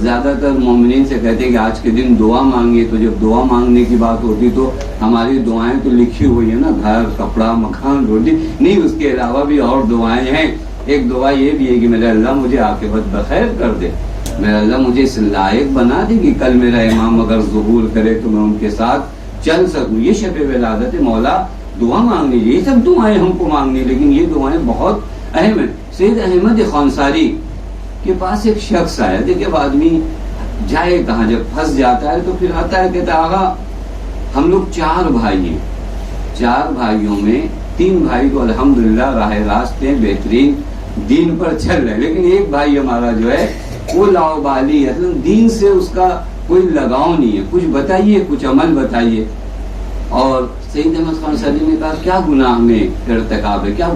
Speaker 1: زیادہ تر مومنین سے کہتے ہیں کہ آج کے دن دعا مانگے، تو جب دعا مانگنے کی بات ہوتی تو ہماری دعائیں تو لکھی ہوئی ہیں نا، گھر، کپڑا، مکان، روٹی، نہیں اس کے علاوہ بھی اور دعائیں ہیں. ایک دعا یہ بھی ہے کہ میرے اللہ مجھے عاقبت بخیر کر دے، میرا اللہ مجھے اس لائق بنا دے کہ کل میرا امام اگر ظہور کرے تو میں ان کے ساتھ چل سکوں. یہ شب ولادت مولا دعا مانگنی، یہ سب دعائیں ہم کو مانگنی، لیکن یہ دعائیں بہت اہم ہیں. سید احمد خانساری کے پاس ایک شخص آیا. دیکھیں آدمی جائے کہاں، جب پھنس جاتا ہے تو پھر آتا ہے کہتا ہے آغا ہم لوگ 4 بھائی ہیں، 4 بھائیوں میں 3 بھائی تو الحمدللہ راہ راست ہیں، بہترین دین پر چل رہے ہیں، لیکن ایک بھائی ہمارا جو ہے وہ لاؤبالی ہے، اصلا دین سے اس کا کوئی لگاؤ نہیں ہے. کچھ بتائیے، کچھ عمل بتائیے. اور سید احمد خانساری نے کہا کیا گناہ میں ارتکاب ہے، کیا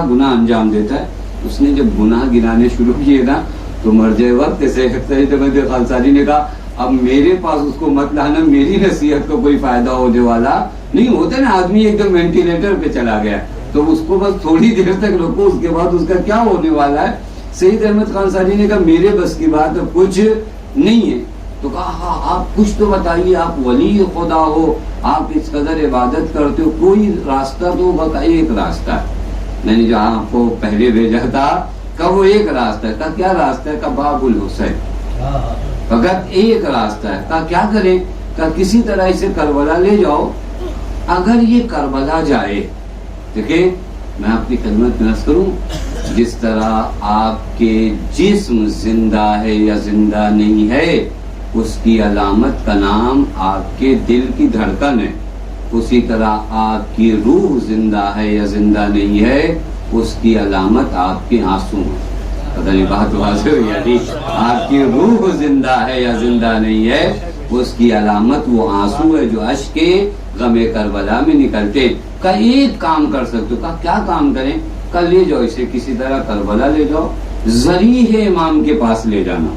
Speaker 1: گناہ انجام دیتا ہے. اس نے جب گناہ گنانے شروع کیے نا تو مرجع وقت سے سید احمد خانساری نے کہا اب میرے پاس اس کو مت لانا، میری نصیحت کو کوئی فائدہ ہونے والا نہیں. ہوتا نا آدمی ایک دم وینٹیلیٹر پہ چلا گیا تو اس کو بس تھوڑی دیر تک رکو، اس کے بعد اس کا کیا ہونے والا ہے. سید احمد خانساری نے کہا میرے بس کی بات اب کچھ نہیں ہے. تو کہا ہاں آپ کچھ تو بتائیے، آپ ولی خدا ہو، آپ اس قدر عبادت کرتے ہو، کوئی راستہ تو بتائیے. ایک راستہ میں نے جہاں آپ کو پہلے بھیجا تھا کہ وہ ایک راستہ ہے، کہ کیا راستہ ہے؟ کہ باب الحسین، فقط ایک راستہ ہے۔ کہ کیا کریں؟ کہ کسی طرح اسے کربلا لے جاؤ۔ اگر یہ کربلا جائے، دیکھیں میں آپ کی خدمت میں عرض کروں، جس طرح آپ کے جسم زندہ ہے یا زندہ نہیں ہے، اس کی علامت کا نام آپ کے دل کی دھڑکن ہے، اسی طرح آپ کی روح زندہ ہے یا زندہ نہیں ہے، اس کی علامت آپ کے آنسو ہیں۔ پتہ نہیں بات واضح ہوئی ہے؟ نہیں، آپ کی روح زندہ ہے یا زندہ نہیں ہے، اس کی علامت وہ آنسو ہے جو اشک کے غم کربلا میں نکلتے۔ کہ ایک کام کر سکتے ہو۔ کہ کیا کام کریں؟ کہ لے جاؤ اسے کسی طرح کربلا لے جاؤ، ذریح امام کے پاس لے جانا۔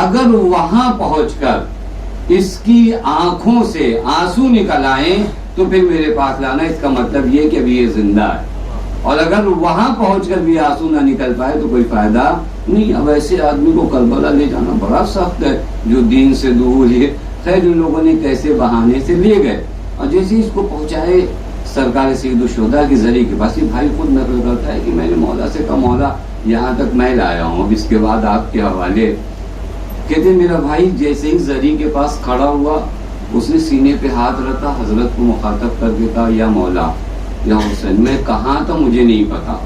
Speaker 1: اگر وہاں پہنچ کر اس کی آنکھوں سے آنسو نکل آئیں تو پھر میرے پاس لانا، اس کا مطلب یہ کہ ابھی یہ زندہ ہے۔ اور اگر وہاں پہنچ کر بھی آنسو نہ نکل پائے تو کوئی فائدہ نہیں۔ اب ایسے آدمی کو کربلا لے جانا بڑا سخت ہے، جو دین سے دور ہے۔ خیر ان لوگوں نے کیسے بہانے سے لے گئے، اور جیسے اس کو پہنچائے سرکار سید الشہداء کے ذریعے کے پاس، یہ بھائی خود نقل کرتا ہے کہ میں نے مولا سے کہا مولا یہاں تک میں لایا ہوں، اب اس کے بعد آپ کے حوالے۔ کہتے میرا بھائی جیسے ہی زری کے پاس کھڑا ہوا، اس نے سینے پہ ہاتھ رکھا، حضرت کو مخاطب کر کے کہا یا مولا یا حسین، میں کہاں تھا مجھے نہیں پتا،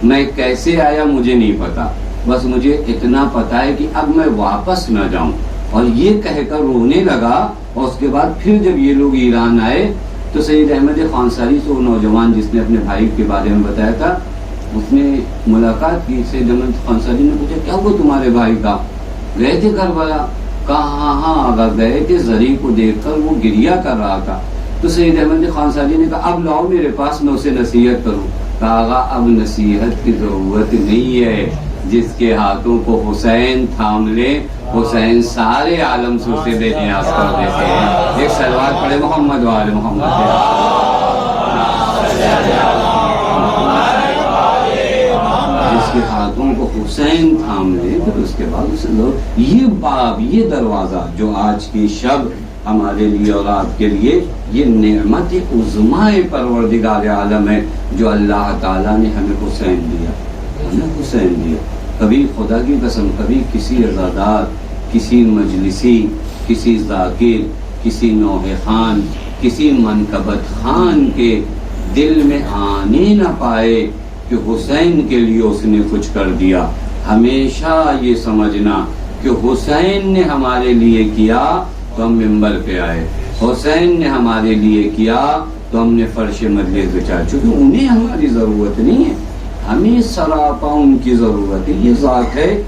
Speaker 1: میں کیسے آیا مجھے نہیں پتا، بس مجھے اتنا پتا ہے کہ اب میں واپس نہ جاؤں۔ اور یہ کہہ کر رونے لگا۔ اور اس کے بعد پھر جب یہ لوگ ایران آئے تو سید احمد خانساری سے وہ نوجوان جس نے اپنے بھائی کے بارے میں بتایا تھا، اس نے ملاقات کی۔ سید احمد خانساری نے پوچھا کیا ہوا تمہارے بھائی کا؟ گئے تھے کربلا؟ کہا ہاں اگر گئے تھے، زری کو دیکھ کر وہ گریا کر رہا تھا۔ تو سید احمد خانساری نے کہا اب لاؤ میرے پاس، میں اسے نصیحت کروں۔ کہا آغا اب نصیحت کی ضرورت نہیں ہے، جس کے ہاتھوں کو حسین تھام لے، حسین سارے عالم سے اسے بے نیاز کر دیتے ہیں۔ ایک سلوات پڑھے محمد و آل محمد۔ جس کے ہاتھوں کو حسین تھام لے، پھر اس کے بعد اسے لوگ، یہ باب، یہ دروازہ جو آج کی شب ہمارے لیے اور آپ کے لیے یہ نعمت عظمائے پروردگار عالم ہے جو اللہ تعالیٰ نے ہمیں حسین دیا، ہمیں حسین دیا۔ کبھی خدا کی قسم کبھی کسی عزادات، کسی مجلسی، کسی ذاکر، کسی نوح خان، کسی منقبت خان کے دل میں آنے نہ پائے کہ حسین کے لیے اس نے کچھ کر دیا۔ ہمیشہ یہ سمجھنا کہ حسین نے ہمارے لیے کیا تو ہم منبر پہ آئے، حسین نے ہمارے لیے کیا تو ہم نے فرش مجلس بچھایا، چونکہ انہیں ہماری ضرورت نہیں ہے، ہمیں سراپا ان کی ضرورت ہے۔ یہ ذات ہے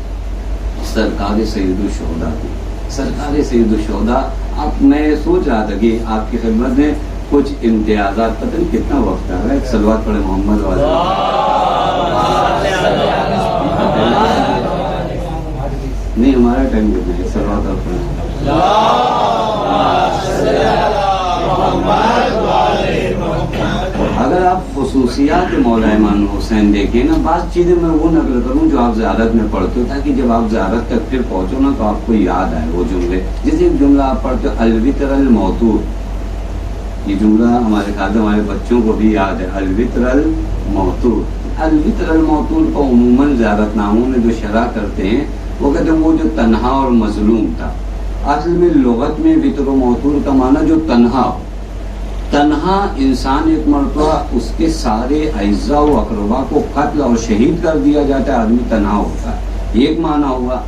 Speaker 1: سرکار سید الشہداء کی، سرکار سید الشہداء۔ اب میں سوچ رہا تھا کہ آپ کی خدمت میں کچھ امتیازات، پتہ نہیں کتنا وقت آ رہا ہے، ایک سلوات پڑھے محمد والا۔ نہیں ہمارا ٹائم کتنا ہے، سلوات اور پڑھیں۔ اگر آپ خصوصیات مولا امام حسین دیکھیں نا، بعض چیزیں میں وہ نقل کروں جو آپ زیارت میں پڑھتے ہو، تاکہ جب آپ زیارت تک پھر پہنچو نا تو آپ کو یاد آئے وہ جملے۔ جیسے ایک جملہ آپ پڑھتے ہو الوتر الموتور، یہ جملہ ہمارے خیال میں ہمارے بچوں کو بھی یاد ہے، الوتر الموتور۔ الوتر الموتور کو عموماً زیارت ناموں میں جو شرح کرتے ہیں وہ کہتے ہیں وہ جو تنہا اور مظلوم تھا۔ اصل میں لغت میں وتر و موتور کا معنی جو تنہا، تنہا انسان ایک مرتبہ اس کے سارے اعزاء و اقربا کو قتل اور شہید کر دیا جاتا ہے، آدمی تنہا ہوتا ہے، ایک معنی ہوا۔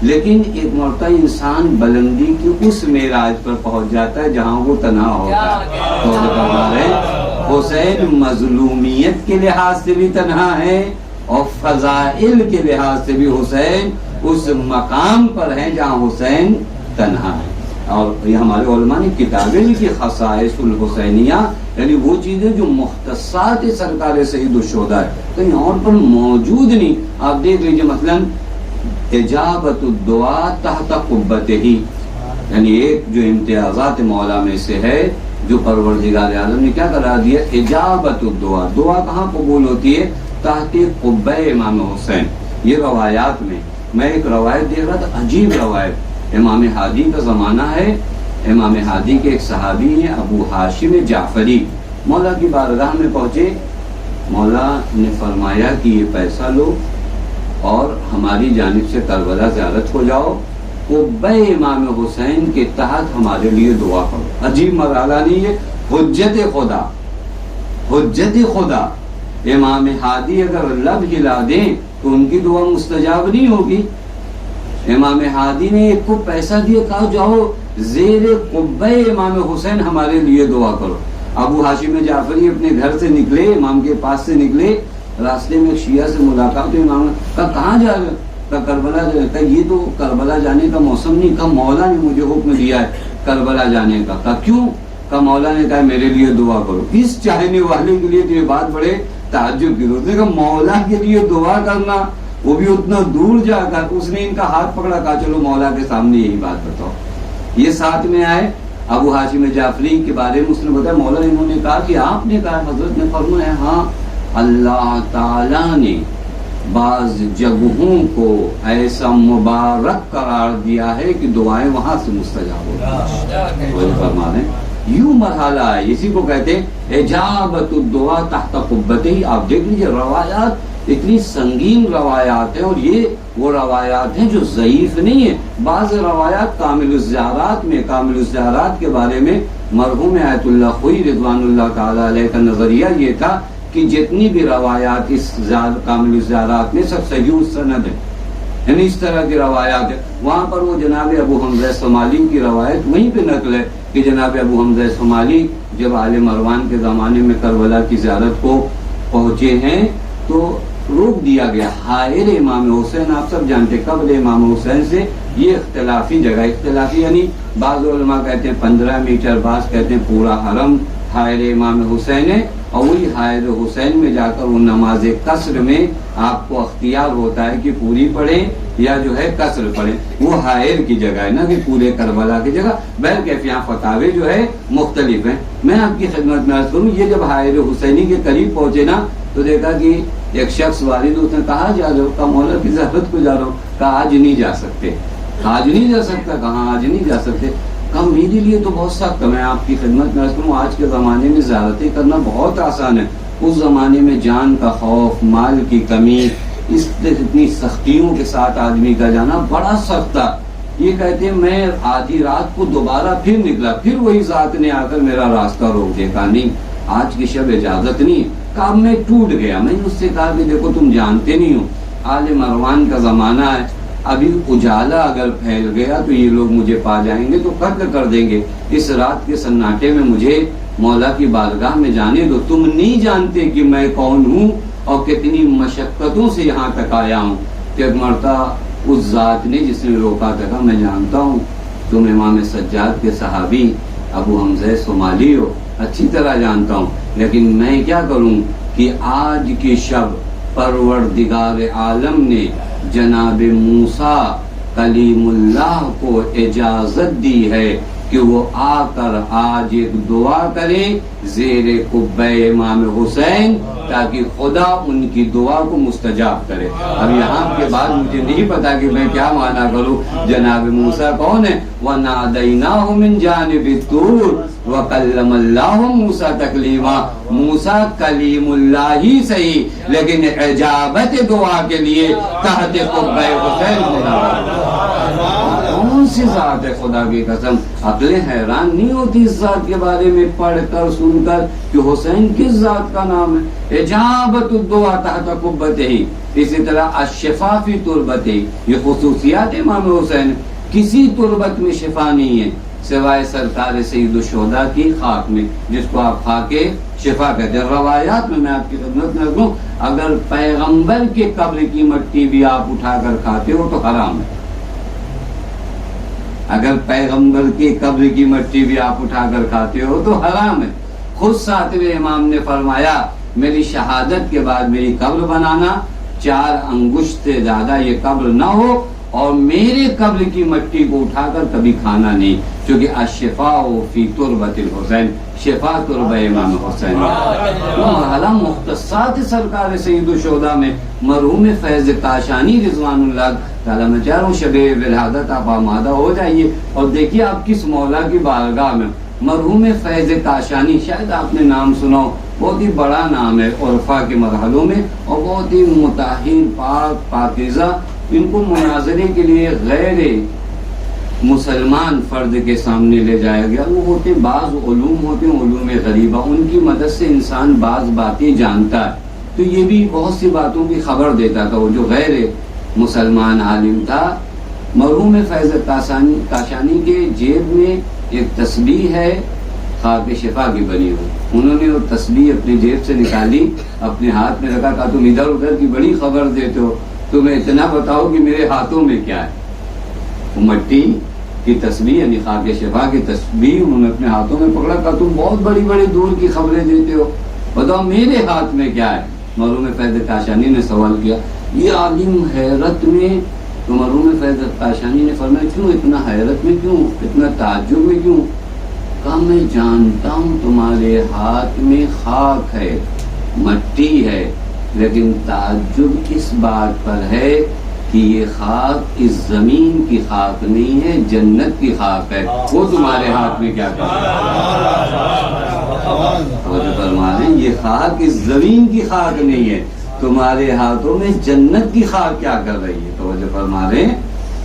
Speaker 1: لیکن ایک مرتبہ انسان بلندی کی اس معراج پر پہنچ جاتا ہے جہاں وہ تنہا ہوتا ہے۔ تو ہمارے حسین مظلومیت کے لحاظ سے بھی تنہا ہے اور فضائل کے لحاظ سے بھی حسین اس مقام پر ہے جہاں حسین تنہا ہے۔ اور یہ ہمارے علماء نے کتابیں لکھی خصائص الحسینیہ، یعنی وہ چیزیں جو مختصات سرکار سید الشہداء ہے، کہیں اور پر موجود نہیں۔ آپ دیکھ لیجئے مثلا اجابت الدعاء تحت قبتہ، یعنی ایک جو امتیازات مولا میں سے ہے جو پروردگار عالم نے کیا کرا دیا، اجابت الدعاء، دعا کہاں قبول ہوتی ہے؟ تحت قبہ امام حسین۔ یہ روایات میں ایک روایت دیکھ رہا تھا، عجیب روایت، امام ہادی کا زمانہ ہے، امام ہادی کے ایک صحابی ہیں ابو ہاشم جعفری، مولا کی بارگاہ میں پہنچے مولا نے فرمایا کہ یہ پیسہ لو اور ہماری جانب سے کربلا زیارت ہو جاؤ، قبہ امام حسین کے تحت ہمارے لیے دعا کرو۔ عجیب مرحلہ نہیں ہے، حجت خدا، حجت خدا۔ امام ہادی اگر لب ہلا دیں تو ان کی دعا مستجاب نہیں ہوگی۔ امام ہادی نے ایک کو پیسہ دیا، کہا جاؤ زیر قبہ امام حسین ہمارے لیے دعا کرو۔ ابو ہاشم جعفری اپنے گھر سے نکلے، امام کے پاس سے نکلے، راستے میں شیعہ سے ملاقات ہوئی، امام نے کہا کہاں جا رہے؟ کہا کربلا جا رہے۔ کہا یہ تو کربلا جانے کا موسم نہیں، کہا مولا نے مجھے حکم دیا ہے کربلا جانے کا۔ کہا کیوں؟ کہا مولا نے کہا میرے لیے دعا کرو۔ اس چاہنے والے کے لیے تو یہ بات بڑے تعجب کی ضرورت ہے کہ مولا کے لیے دعا کرنا، وہ بھی اتنا دور جا کر۔ اس نے ان کا ہاتھ پکڑا، کہا چلو مولا کے سامنے یہی بات بتاؤ۔ یہ ساتھ میں آئے، ابو ہاشم جعفری کے بارے میں اس نے بتایا، مولا انہوں نے کہا کہ آپ نے کہا، حضرت نے فرمایا ہاں اللہ تعالیٰ نے بعض جگہوں کو ایسا مبارک قرار دیا ہے کہ دعائیں وہاں سے مستجاب ہوتی ہیں۔ فرما رہے ہیں یوں مرحلہ ہے، اسی کو کہتے ہیں اجابت الدعا تحت قبتہ۔ آپ دیکھ لیجیے روایات اتنی سنگین روایات ہیں، اور یہ وہ روایات ہیں جو ضعیف نہیں ہیں۔ بعض روایات کامل الزیارات میں، کامل الزیارات کے بارے میں مرحوم آیت اللہ خوئی رضوان اللہ تعالی علیہ کا نظریہ یہ تھا کہ جتنی بھی روایات اس کامل الزیارات میں سب صحیح السند ہیں، یعنی اس طرح کی روایات ہیں۔ وہاں پر وہ جناب ابو حمزہ صومالی کی روایت وہیں پہ نقل ہے کہ جناب ابو حمزہ صومالی جب آل مروان کے زمانے میں کربلا کی زیارت کو پہنچے ہیں تو روک دیا گیا۔ حائر امام حسین آپ سب جانتے، قبر امام حسین سے یہ اختلافی جگہ، اختلافی یعنی بعض علماء کہتے ہیں 15 میٹر، بعض کہتے ہیں پورا حرم حائر امام حسین ہے، اور وہی حائر حسین میں جا کر وہ نماز قصر میں آپ کو اختیار ہوتا ہے کہ پوری پڑھیں یا جو ہے قصر پڑھیں۔ وہ حائر کی جگہ ہے نا کہ پورے کربلا کی جگہ۔ بہرکیف یہاں فتاوے جو ہے مختلف ہیں۔ میں آپ کی خدمت میں عرض کروں، یہ جب حائر حسینی کے قریب پہنچے نا تو دیکھا کہ ایک شخص والد، اس نے کہا جا رہے ہو؟ کہا مولا کی زیارت کو جا رہا ہوں۔ کہا آج نہیں جا سکتے۔ آج نہیں جا سکتا؟ کہاں آج نہیں جا سکتے؟ کہا میرے لیے تو بہت سخت ہے، میں آپ کی خدمت میں عرض کروں آج کے زمانے میں زیارتیں کرنا بہت آسان ہے، اس زمانے میں جان کا خوف، مال کی کمی، اتنی سختیوں کے ساتھ آدمی کا جانا بڑا سخت تھا۔ یہ کہتے ہیں میں آدھی رات کو دوبارہ پھر نکلا، پھر وہی ذات نے آ کر میرا راستہ روک دیا۔ کہا نہیں آج کی شب اجازت نہیں۔ کہا میں ٹوٹ گیا۔ میں نے اس سے کہا کہ دیکھو تم جانتے نہیں ہو آل مروان کا زمانہ ہے، ابھی اجالا اگر پھیل گیا تو یہ لوگ مجھے پا جائیں گے تو قتل کر دیں گے۔ اس رات کے سناٹے میں مجھے مولا کی بارگاہ میں جانے دو، تم نہیں جانتے کہ میں کون ہوں اور کتنی مشقتوں سے یہاں تک آیا ہوں۔ کہ ایک مرتبہ اس ذات نے جس نے روکا تھا، میں جانتا ہوں تم امام سجاد کے صحابی ابو حمزہ صومالی ہو، اچھی طرح جانتا ہوں، لیکن میں کیا کروں کہ آج کی شب پروردگار عالم نے جناب موسیٰ کلیم اللہ کو اجازت دی ہے کہ وہ آ کر آج ایک دعا کریں زیر قبہ امام حسین تاکہ خدا ان کی دعا کو مستجاب کرے۔ اب یہاں کے بعد مجھے نہیں پتا کہ میں کیا معنی کروں۔ جناب موسیٰ کون ہے؟ وَنَادَيْنَاهُ مِنْ جَانِبِ الطُّورِ وَكَلَّمَ اللَّهُ مُوسَىٰ تَكْلِيمًا۔ موسیٰ کلیم اللہ ہی صحیح، لیکن اجابت دعا کے لیے تحت قبہ حسین کون سی ذات ہے؟ خدا کی قسم عقلیں حیران نہیں ہوتی اس ذات کے بارے میں پڑھ کر سن کر کہ حسین کس ذات کا نام ہے۔ اجابت الدعا تحت قبتہ، اسی طرح الشفا فی تربتہ، یہ خصوصیات امام حسین۔ کسی تربت میں شفا نہیں ہے سوائے سرکار سید الشہداء کی خاک میں، جس کو آپ خاک شفا کہتے ہیں۔ روایات میں آپ کی خدمت میں رکھوں، اگر پیغمبر کے قبر کی مٹی بھی آپ اٹھا کر کھاتے ہو تو حرام ہے۔ اگر پیغمبر کی قبر کی مٹی بھی آپ اٹھا کر کھاتے ہو تو حرام ہے۔ خود ساتویں امام نے فرمایا میری شہادت کے بعد میری قبر بنانا، 4 انگشت سے زیادہ یہ قبر نہ ہو، اور میرے قبر کی مٹی کو اٹھا کر کبھی کھانا نہیں، کیونکہ الشفاء فی تربۃ الحسین، شفا تربہ امام حسین۔ وہ مرحلہ مختصات سرکار سید الشہداء میں مرحوم فیض کاشانی رضوان اللہ تعالیٰ، میں چاہ رہا ہوں شب ولادت آپ آمادہ ہو جائیے اور دیکھیے آپ کس مولا کی بارگاہ میں۔ مرحوم فیض کاشانی، شاید آپ نے نام سنا ہو، بہت ہی بڑا نام ہے عرفا کے مرحلوں میں، اور بہت ہی مطہر، پاک، پاکیزہ۔ ان کو مناظرے کے لیے غیر مسلمان فرد کے سامنے لے جایا گیا۔ وہ ہوتے بعض علوم ہوتے ہیں، علوم غریبہ، ان کی مدد سے انسان بعض باتیں جانتا ہے، تو یہ بھی بہت سی باتوں کی خبر دیتا تھا۔ وہ جو غیر مسلمان عالم تھا، مرحوم فیض کاشانی کے جیب میں ایک تسبیح ہے خاک شفا کی بنی ہوئی، انہوں نے وہ تسبیح اپنی جیب سے نکالی، اپنے ہاتھ میں رکھا، کہا تم ادھر ادھر کی بڑی خبر دیتے ہو، تمہیں اتنا بتاؤ کہ میرے ہاتھوں میں کیا ہے۔ وہ مٹی کی تسبیح یعنی خاک شفا کی تسبیح انہوں نے اپنے ہاتھوں میں پکڑا، کہا تم بہت بڑی بڑی دور کی خبریں دیتے ہو، بتاؤ میرے ہاتھ میں کیا ہے۔ مرحوم فیض کاشانی نے سوال کیا، یہ عالم حیرت میں، تو مرحوم فیض کاشانی نے فرمایا کیوں اتنا حیرت میں، کیوں اتنا تعجب میں، کیوں؟ کہا میں جانتا ہوں تمہارے ہاتھ میں خاک ہے، مٹی ہے، لیکن تعجب اس بات پر ہے کہ یہ خاک اس زمین کی خاک نہیں ہے، جنت کی خاک ہے، وہ تمہارے ہاتھ میں کیا کر فرما رہے ہیں، یہ خاک اس زمین کی خاک نہیں ہے، تمہارے ہاتھوں میں جنت کی خاک کیا کر رہی ہے، توجہ فرما رہے ہیں۔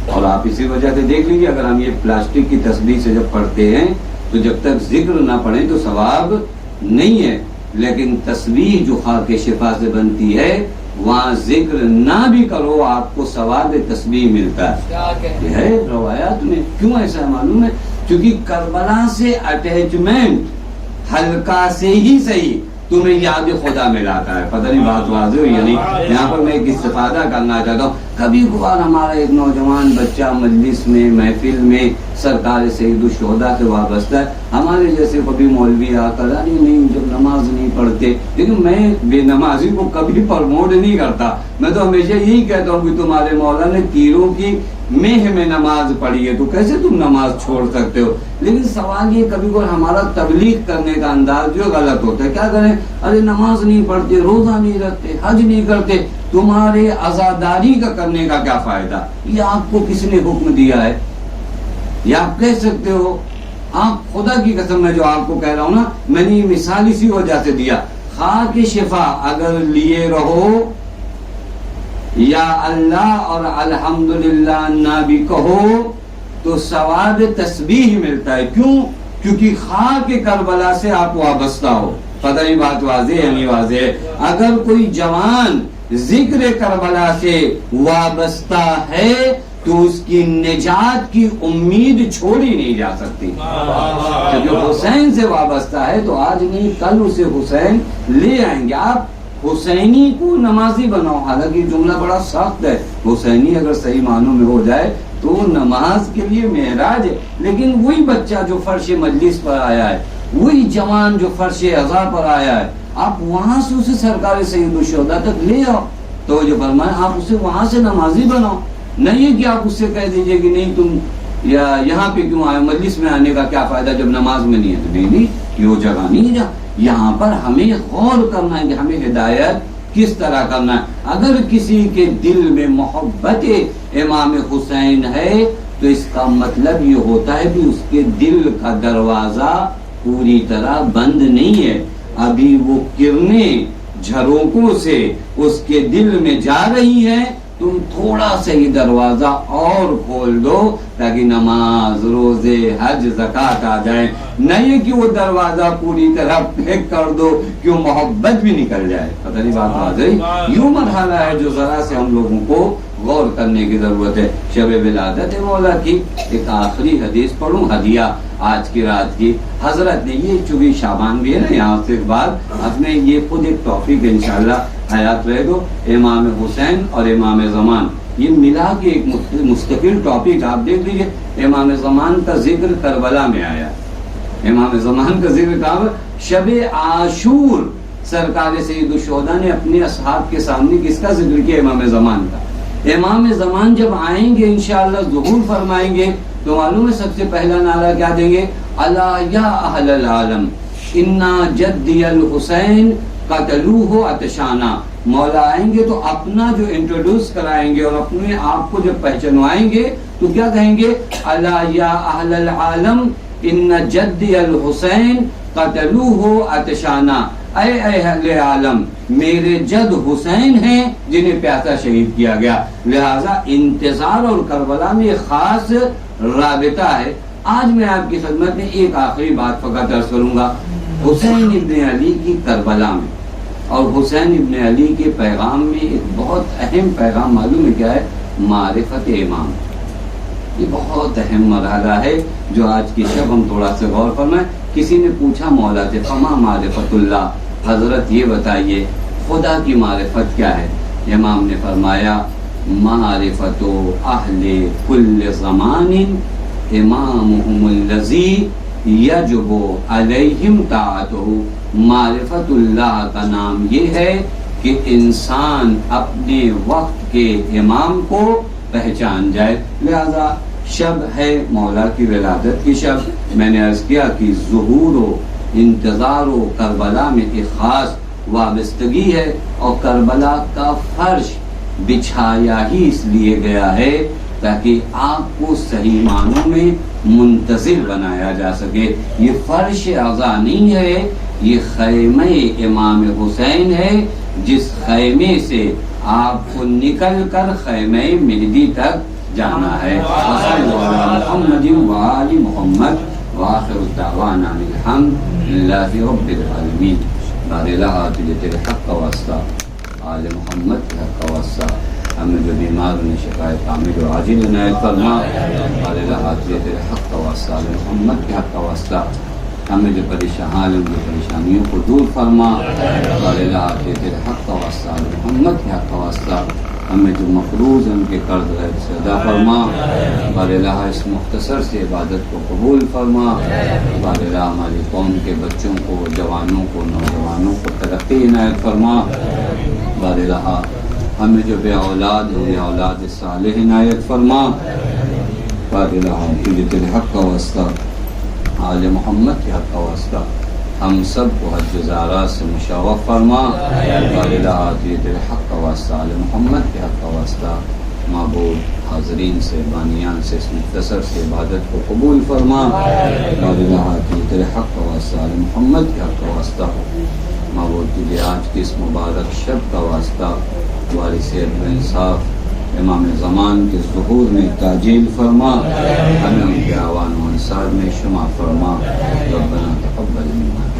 Speaker 1: اور آپ اسی وجہ سے دیکھ لیجیے، اگر ہم یہ پلاسٹک کی تسبیح سے جب پڑھتے ہیں تو جب تک ذکر نہ پڑھیں تو ثواب نہیں ہے، لیکن تسبیح جو خاک شفا سے بنتی ہے وہاں ذکر نہ بھی کرو آپ کو ثواب تسبیح ملتا ہے۔ یہ ہے روایات میں، کیوں ایسا معلوم ہے؟ کیونکہ کربلا سے اٹیچمنٹ ہلکا سے ہی صحیح تمہیں یاد خدا ملاتا ہے۔ پتہ نہیں بات واضح ہوئی یا نہیں؟ یہاں پر میں ایک استفادہ کرنا چاہتا ہوں، کبھی کبھار ہمارا ایک نوجوان بچہ مجلس میں، محفل میں سرکار سید الشہداء سے وابستہ ہے، ہمارے جیسے کبھی مولوی آ کر نہیں جب نماز نہیں پڑھتے، لیکن میں بے نمازی کو کبھی پرموٹ نہیں کرتا، میں تو ہمیشہ یہی کہتا ہوں کہ تمہارے مولا نے تیروں کی میہ میں نماز پڑھی ہے تو کیسے تم نماز چھوڑ سکتے ہو؟ لیکن سوال یہ کبھی کبھی ہمارا تبلیغ کرنے کا انداز جو غلط ہوتا ہے، کیا کریں، ارے نماز نہیں پڑھتے، روزہ نہیں رکھتے، حج نہیں کرتے، تمہارے عزاداری کا کرنے کا کیا فائدہ؟ یہ آپ کو کس نے حکم دیا ہے؟ یہ آپ کہہ سکتے ہو؟ آپ خدا کی قسم میں جو آپ کو کہہ رہا ہوں نا، میں نے یہ مثال اسی وجہ سے دیا، خاک شفا اگر لیے رہو یا اللہ اور الحمدللہ نہ بھی کہو تو ثواب تسبیح ملتا ہے۔ کیوں؟ کیونکہ خاک کربلا سے آپ وابستہ ہو۔ پتہ نہیں بات واضح ہے نہیں واضح ہے؟ اگر کوئی جوان ذکر کربلا سے وابستہ ہے تو اس کی نجات کی امید چھوڑی نہیں جا سکتی، کیونکہ حسین سے وابستہ ہے تو آج نہیں کل اسے حسین لے آئیں گے۔ آپ حسینی کو نمازی بناؤ، حالانکہ جملہ بڑا سخت ہے، حسینی اگر صحیح معنوں میں ہو جائے تو نماز کے لیے معراج ہے، لیکن وہی بچہ جو فرش مجلس پر آیا ہے، وہی جوان جو فرش عزا پر آیا ہے، آپ وہاں سے اسے سرکار سید الشہداء تک لے آؤ، تو جو فرمایا آپ اسے وہاں سے نمازی بناؤ، نہیں کہ آپ اس سے کہہ دیجئے کہ نہیں تم یا یہاں پہ کیوں آئے، مجلس میں آنے کا کیا فائدہ جب نماز میں نہیں ہے؟ تو نہیں، یہ وہ جگہ نہیں ہے۔ یہاں پر ہمیں غور کرنا ہے کہ ہمیں ہدایت کس طرح کرنا ہے۔ اگر کسی کے دل میں محبت امام حسین ہے تو اس کا مطلب یہ ہوتا ہے کہ اس کے دل کا دروازہ پوری طرح بند نہیں ہے، ابھی وہ کرنیں جھروکوں سے اس کے دل میں جا رہی ہیں، تم تھوڑا سا ہی دروازہ اور کھول دو تاکہ نماز، روزے، حج، زکوٰۃ آ جائیں، نہیں کہ وہ دروازہ پوری طرح پیک کر دو کہ وہ محبت بھی نکل جائے۔ پتہ نہیں بات آ گئی؟ یوں مرحلہ ہے جو ذرا سے ہم لوگوں کو غور کرنے کی ضرورت ہے۔ شب ولادت مولا کی ایک آخری حدیث پڑھوں، ہدیہ آج کی رات کی۔ حضرت نے یہ چونکہ شعبان بھی ہے نا، یہاں سے بعد اپنے یہ خود ایک توفیق انشاءاللہ حیات رہے گو، امام حسین اور امام زمان یہ ملا کے ایک مستقل ٹاپک آپ دیکھ لیجیے۔ امام زمان کا ذکر کربلا میں آیا، امام زمان کا ذکر کہاں؟ شب عاشور سرکار سید الشہداء نے اپنے اصحاب کے سامنے کس کا ذکر کیا؟ امام زمان کا۔ امام زمان جب آئیں گے انشاءاللہ ظہور فرمائیں گے تو معلوم ہے سب سے پہلا نعرہ کیا دیں گے؟ الا یا اہل العالم انا جدی الحسین قتلوہ عطشانا۔ مولا آئیں گے تو اپنا جو انٹروڈیوس کرائیں گے اور اپنے آپ کو جب پہچنوائیں گے تو کیا کہیں گے؟ الا یا اہل العالم ان جدی الحسین قتلوہ عطشانا۔ اے اہل عالم میرے جد حسین ہیں جنہیں پیاسا شہید کیا گیا. لہذا انتظار اور کربلا میں ایک خاص رابطہ ہے. آج میں آپ کی خدمت میں ایک آخری بات فقط عرض کروں گا. حسین ابن علی کی کربلا میں اور حسین ابن علی کے پیغام میں ایک بہت اہم پیغام معلوم ہے کیا ہے؟ معرفت امام. یہ بہت اہم مرحلہ ہے جو آج کی شب ہم تھوڑا سا غور فرمائیں. کسی نے پوچھا مولا سے فما معرفت اللہ، حضرت یہ بتائیے خدا کی معرفت کیا ہے؟ امام نے فرمایا معرفت اہل کل زمان امامہم الذی یجب علیہم طاعتہ. معرفت اللہ کا نام یہ ہے کہ انسان اپنے وقت کے امام کو پہچان جائے. لہذا شب ہے مولا کی ولادت کی شب. میں نے عرض کیا کہ ظہور و انتظار و کربلا میں ایک خاص وابستگی ہے، اور کربلا کا فرش بچھایا ہی اس لیے گیا ہے تاکہ آپ کو صحیح معنوں میں منتظر بنایا جا سکے. یہ فرش عزا نہیں ہے، یہ خیمہ امام حسین ہے، جس خیمے سے آپ کو نکل کر خیمہ مہدی تک جانا ہے. وصلی محمد وآل محمد وآخر الدعوانا الحمد للہ رب العالمین. بار الہ تیرے حق کا واسطہ، آل محمد کے حق کا واسطہ، ہمیں جو بیمار انہیں شکایت عامل و عاجل عنایت فرما. بار الہ تیرے حق کا واسطہ، آل محمد کے حق کا واسطہ، ہمیں جو پریشان ان کی پریشانیوں کو دور فرما. بار الہ تیرے حق کا واسطہ، آل محمد کے حق کا واسطہ، ہمیں جو مقروض ان کے قرض غیب سے ادا فرما. بار الہ اس مختصر سے عبادت کو قبول فرما. بار الہ ہماری قوم کے بچوں کو، جوانوں کو، نوجوانوں کو ترقی عنایت فرما. بار الہ ہمیں جو بے اولاد ہوئے اولاد صالح عنایت فرما. بار الہ تیرے حق کا واسطہ، آل محمد کے حق کا واسطہ، ہم سب کو حج زیارات سے مشرف فرما. بار الہ تیرے حق کا واسطہ، آل محمد کے حق کا واسطہ، معبود حاضرین سے بانیان سے اس مختصر سے عبادت کو قبول فرما. بار الہ تیرے حق کا واسطہ، آل محمد کے حق کا واسطہ، معبود تجھے آج کی اس مبارک شب کا واسطہ، وارث عدل انصاف امام زمان کے ظہور میں تاجیل فرما. ہمیں ان کے اعوان و انصار میں شمع فرما. ربنا تقبل منا